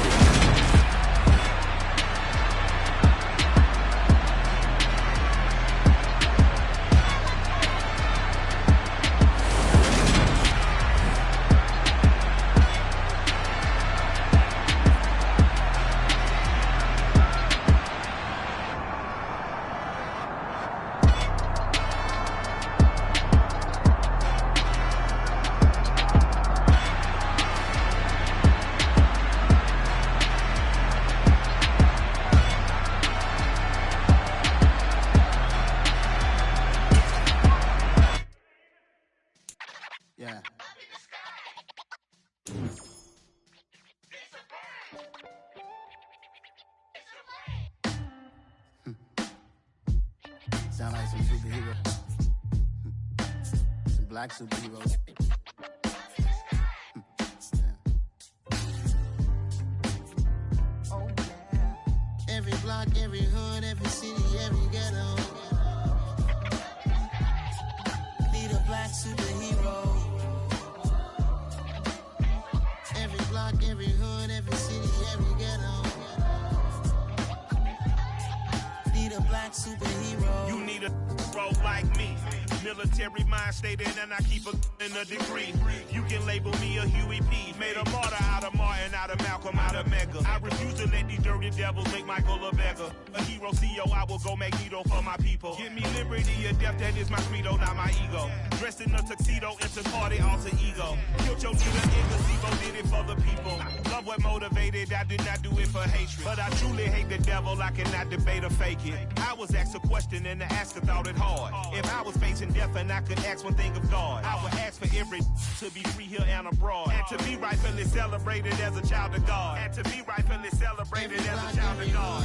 Yeah. Sound like some superheroes. Some black superheroes. Oh, yeah. Every block, every hood, every city, every ghetto. Need a black superhero. Every block, every hood, every city, every ghetto. Need a black superhero. You need a bro like me. Military mind stated, and I keep in a degree. You can label me a Huey P. Made a martyr out of Martin, out of Malcolm, out of Mega. I refuse to let these dirty devils make Michael a beggar. A hero CEO, I will go Magneto for my people. Give me liberty or death, that is my credo, not my ego. Dressed in a tuxedo, interparty, alter ego. Killed your leader in gazebo, did it for the people. Love what motivated, I did not do it for hatred. But I truly hate the devil, I cannot debate or fake it. I was asked a question and the asker thought it hard. If I was facing death and I could ask one thing of God, I would ask for every to be free here and abroad. And to be rightfully celebrated as a child of God. And to be rightfully celebrated as a child of God.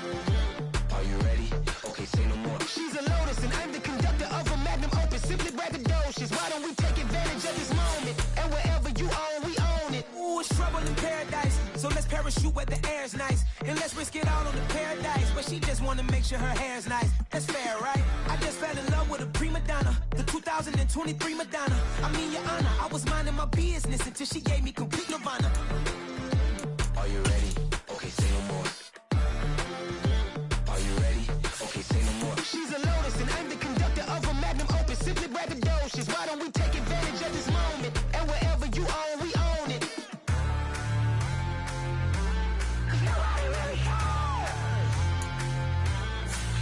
wanna shoot where the air's nice. And let's risk it all on the paradise. But she just wanna make sure her hair's nice. That's fair, right? I just fell in love with a prima donna. The 2023 Madonna. I mean, your honor, I was minding my business until she gave me complete nirvana. Are you ready? Okay, say no more. Are you ready? Okay, say no more. She's a lotus and I'm the conductor of a magnum opus. Simply braggadocious. Why don't we take advantage of this moment? And wherever you own, we own it. Cause nobody really cares.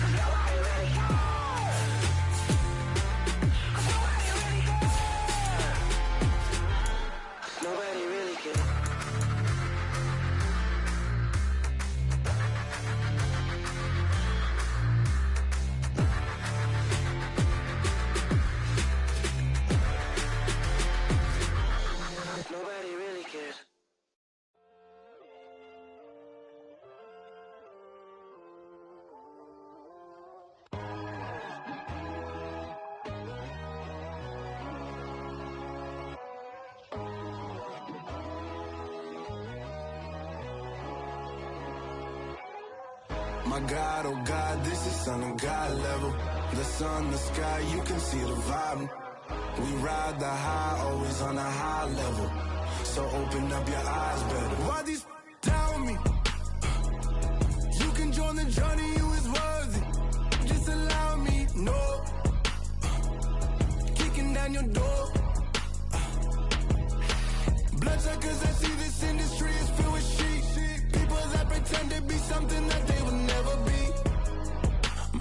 Cause nobody really cares. Cause nobody really cares. Nobody really cares. Nobody really cares. My God, oh God, this is Son of God level. The sun, the sky, you can see the vibe. We ride the high, always on a high level. So open up your eyes better. Why these tell me? You can join the journey, you is worthy. Just allow me, no. Kicking down your door. Bloodsuckers, I see this industry is filled with sheep. People that pretend to be something that they will never be.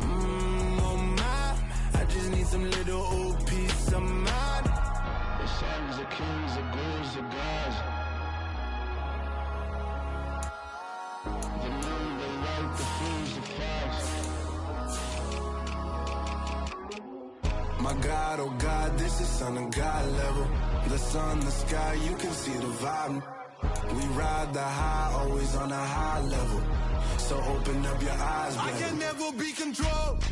Oh my, I just need some little old peace of mind. The sons of kings, the gurus, the gods. The moon, the light, the fools, the facts. My God, oh God, this is Son of God level. The sun, the sky, you can see the vibe. We ride the high, always on a high level. So open up your eyes, baby. I can never be controlled.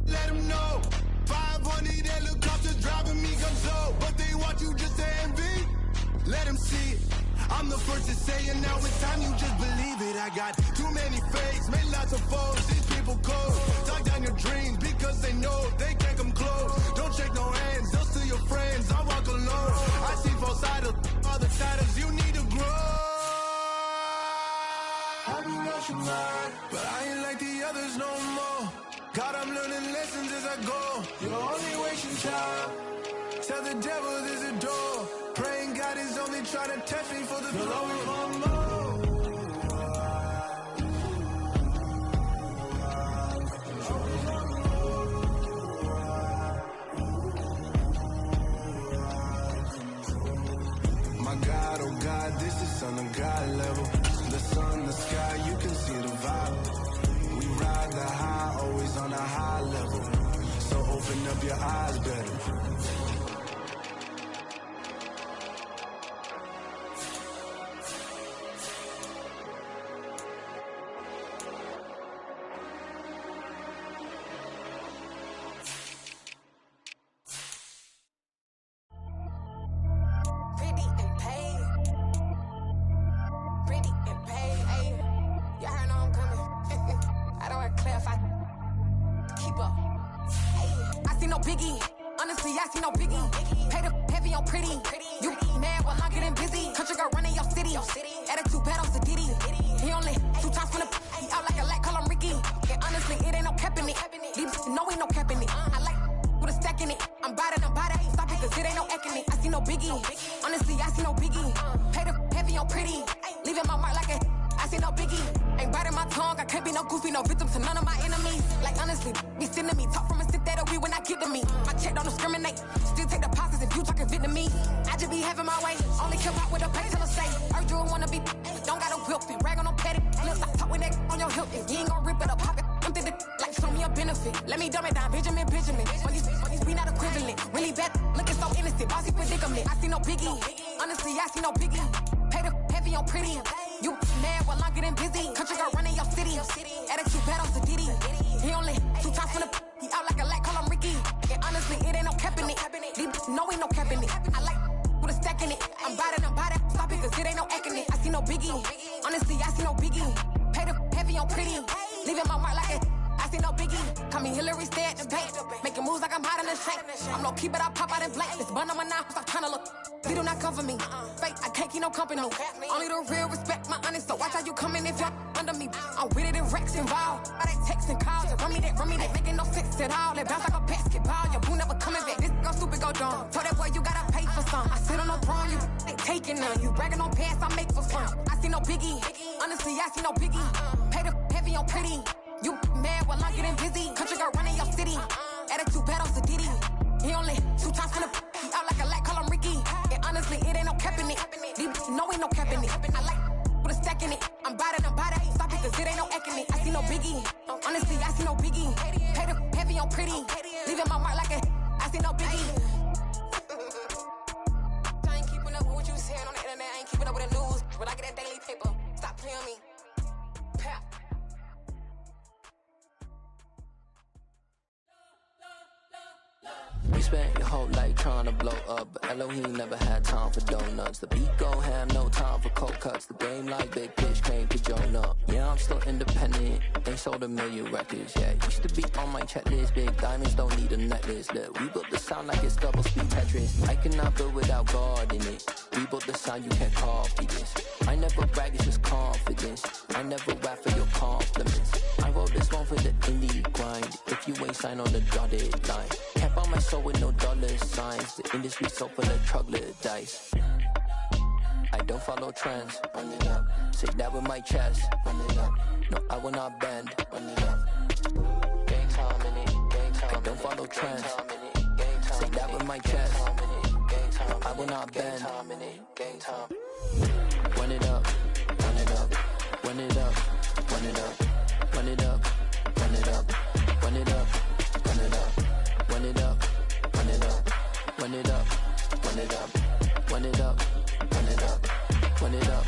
Let them know. 500 helicopters driving me gonzo. But they want you just to envy. Let them see it. I'm the first to say it, now it's time you just believe it. I got too many fakes, made lots of foes. These people cold. Talk down your dreams because they know they can't come close. Don't shake no hands, they'll steal your friends. I walk alone. I see false idols, other titles, you need to grow. I've been rushing mine, but I ain't like the others no more. God, I'm learning lessons as I go. You're only wasting time. Tell the devil there's a door. Praying God is only trying to test me for the glory for more. My God, oh God, this is Son of God level. The sun, the sky, you can see the vibe. We ride the high, always on a high level. So open up your eyes better. biggie. Honestly, I see no biggie. Pay the heavy on pretty. Leaving my mark like it. I see no biggie. Call me Hillary, stay at the bank. Making moves like I'm hot in the shank. I'm low key, but I pop out in blank. This bun on my knife, stop trying to look. They do not come for me. Fake, I can't keep no company. Only the real respect my honest. So watch how you coming if y'all under me. I'm with it in Rex involved. I they text and calls. Run me that, making no sense at all. They bounce like a basketball. Your boo never coming back. This go stupid, go dumb. Told that boy you gotta pay for some. I sit on no throne, you ain't taking none. You bragging on pants, I make for fun. I see no biggie. Honestly, I see no biggie. Pay the heavy on pretty. You mad while I'm getting busy. Country girl running your city. Attitude bad on Diddy. He only 2 times from the he out like a light, call him Ricky. And honestly, it ain't no cap in it. These know ain't no cap in it. I like put a stack in it. I'm bout it. Stop it, cause it ain't no acting it. I see no biggie. Honestly, I see no biggie. Pay the heavy on pretty. Leaving my mark like a I see no biggie. I ain't keeping up with what you saying on the internet. I ain't keeping up with the news. But I get that daily paper. Stop playing me. Pap. We spent your whole life trying to blow up, but Elohim never had time for donuts. The beat gon' have no time for cold cuts. The game like Big Pitch came to Jonah. Yeah, I'm still independent, ain't sold a million records. Yeah, used to be on my checklist. Big diamonds don't need a necklace. Look, we built the sound like it's double speed Tetris. I cannot build without God in it. We built the sound, you can't copy this. I never brag, it's just confidence. I never rap for your compliments. I wrote this one for the indie grind. If you ain't signed on the dotted line, can't buy my soul with no dollar signs. The industry so full of troglodytes. I don't follow trends. Run it up. Say that with my chest. Run it up. No, I will not bend. Run it up. Gang time in it. Gang time. I don't follow trends. Say that with my chest. No, I will not bend. Gang time. Run it up. Run it up. Run it up. Run it up. Run it up. Run it up. Run it up. Run it up. Run it up. Run it up. Run it up. Run it up. Run it up. Run it up. Run it up.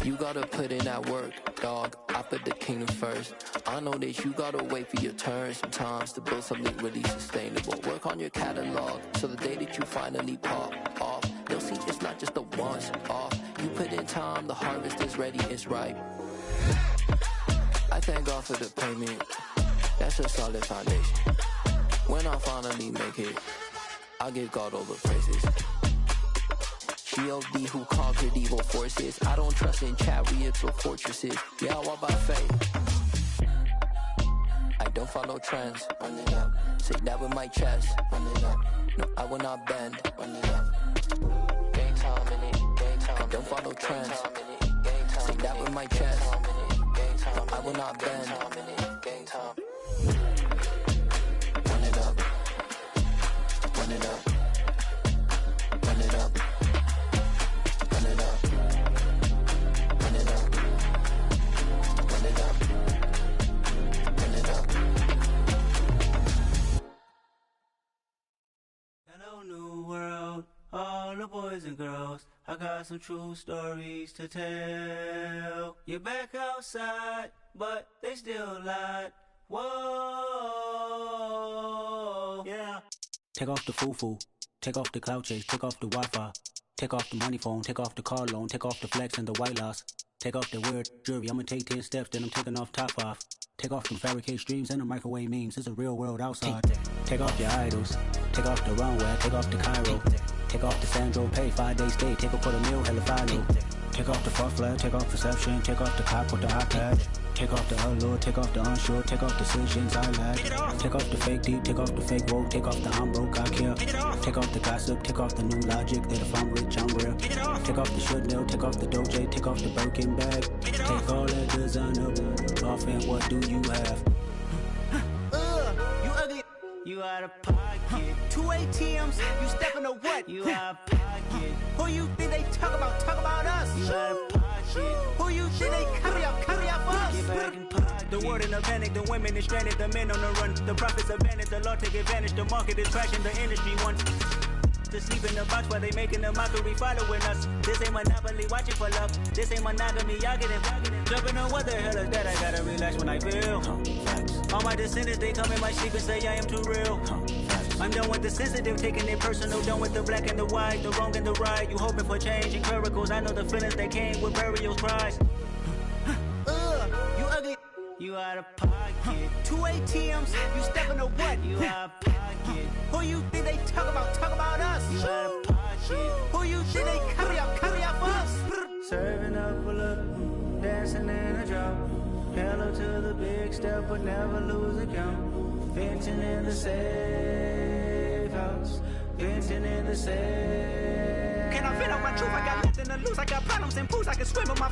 You gotta put in that work, dog. I put the kingdom first. I know that you gotta wait for your turn sometimes to build something really sustainable. Work on your catalog, so the day that you finally pop off, they'll see it's not just a once off. You put in time, the harvest is ready, it's ripe. I thank God for the payment. That's a solid foundation. When I finally make it, I'll give God all the praises. G.O.D. who conquered evil forces. I don't trust in chariots or fortresses. Yeah, I walk by faith. I don't follow trends. Run it up. Say that with my chest. Run it up. No, I will not bend. Run it up. Gang time in it. Gang time. I don't follow trends. Say that with my chest. No, I will not bend. Gang time. Run it up. Run it up. Run it up. Run it up. Run it up. Run it up. Run it up. Hello, new world, all the boys and girls. I got some true stories to tell. You're back outside, but they still lied. Whoa, yeah. Take off the foo-foo, take off the cloud chase, take off the Wi-Fi, take off the money phone, take off the car loan, take off the flex and the white loss, take off the weird jewelry. I'ma take 10 steps, then I'm taking off top 5. Take off them fabricate streams and the microwave memes. It's a real world outside. Take off your idols, take off the runway, take off the Cairo, take off the Sandro pay, 5-day stay, take off for the meal, hella final. Take off the fuck flag, take off perception, take off the cop with the iPad. Take off the allure, take off the unsure, take off decisions I lack. Take off the fake deep, take off the fake woke, take off the I'm broke, I care. Take off the gossip, take off the new logic, that if I'm rich, I'm real. Take off the Chanel, take off the Doja, take off the Birkin bag. Take all that designer off and what do you have? You ugly. You out of pocket. 2 ATMs, you stepping to what? You out of pocket. Who you think they talk about? Talk about us. You out of pocket. Who you think they carry up for us? Get back in pocket. The world in a panic, the women is stranded, the men on the run. The profits abandoned, the law take advantage. The market is crashing, the industry wants to sleep in the box while they making a mockery following us. This ain't Monopoly, watching for love. This ain't monogamy, y'all get it. Jumping on what the hell is that? I gotta relax when I feel. All my descendants, they come in my sleep and say I am too real. I'm done with the sensitive, taking it personal. Done with the black and the white, the wrong and the right. You hoping for change and miracles. I know the feelings that came with burial cries. You ugly. You out of pocket. 2 ATMs, you stepping to what? You out of pocket. Who you think they talk about? Talk about us. You out of pocket. Who you think they carry up for us? Serving up a look, dancing in a drop. Hello to the big step, but never lose a count. Venting in the safe house. Venting in the safe. Can I vent out my truth? I got nothing to lose. I got problems and pools. I can swim with my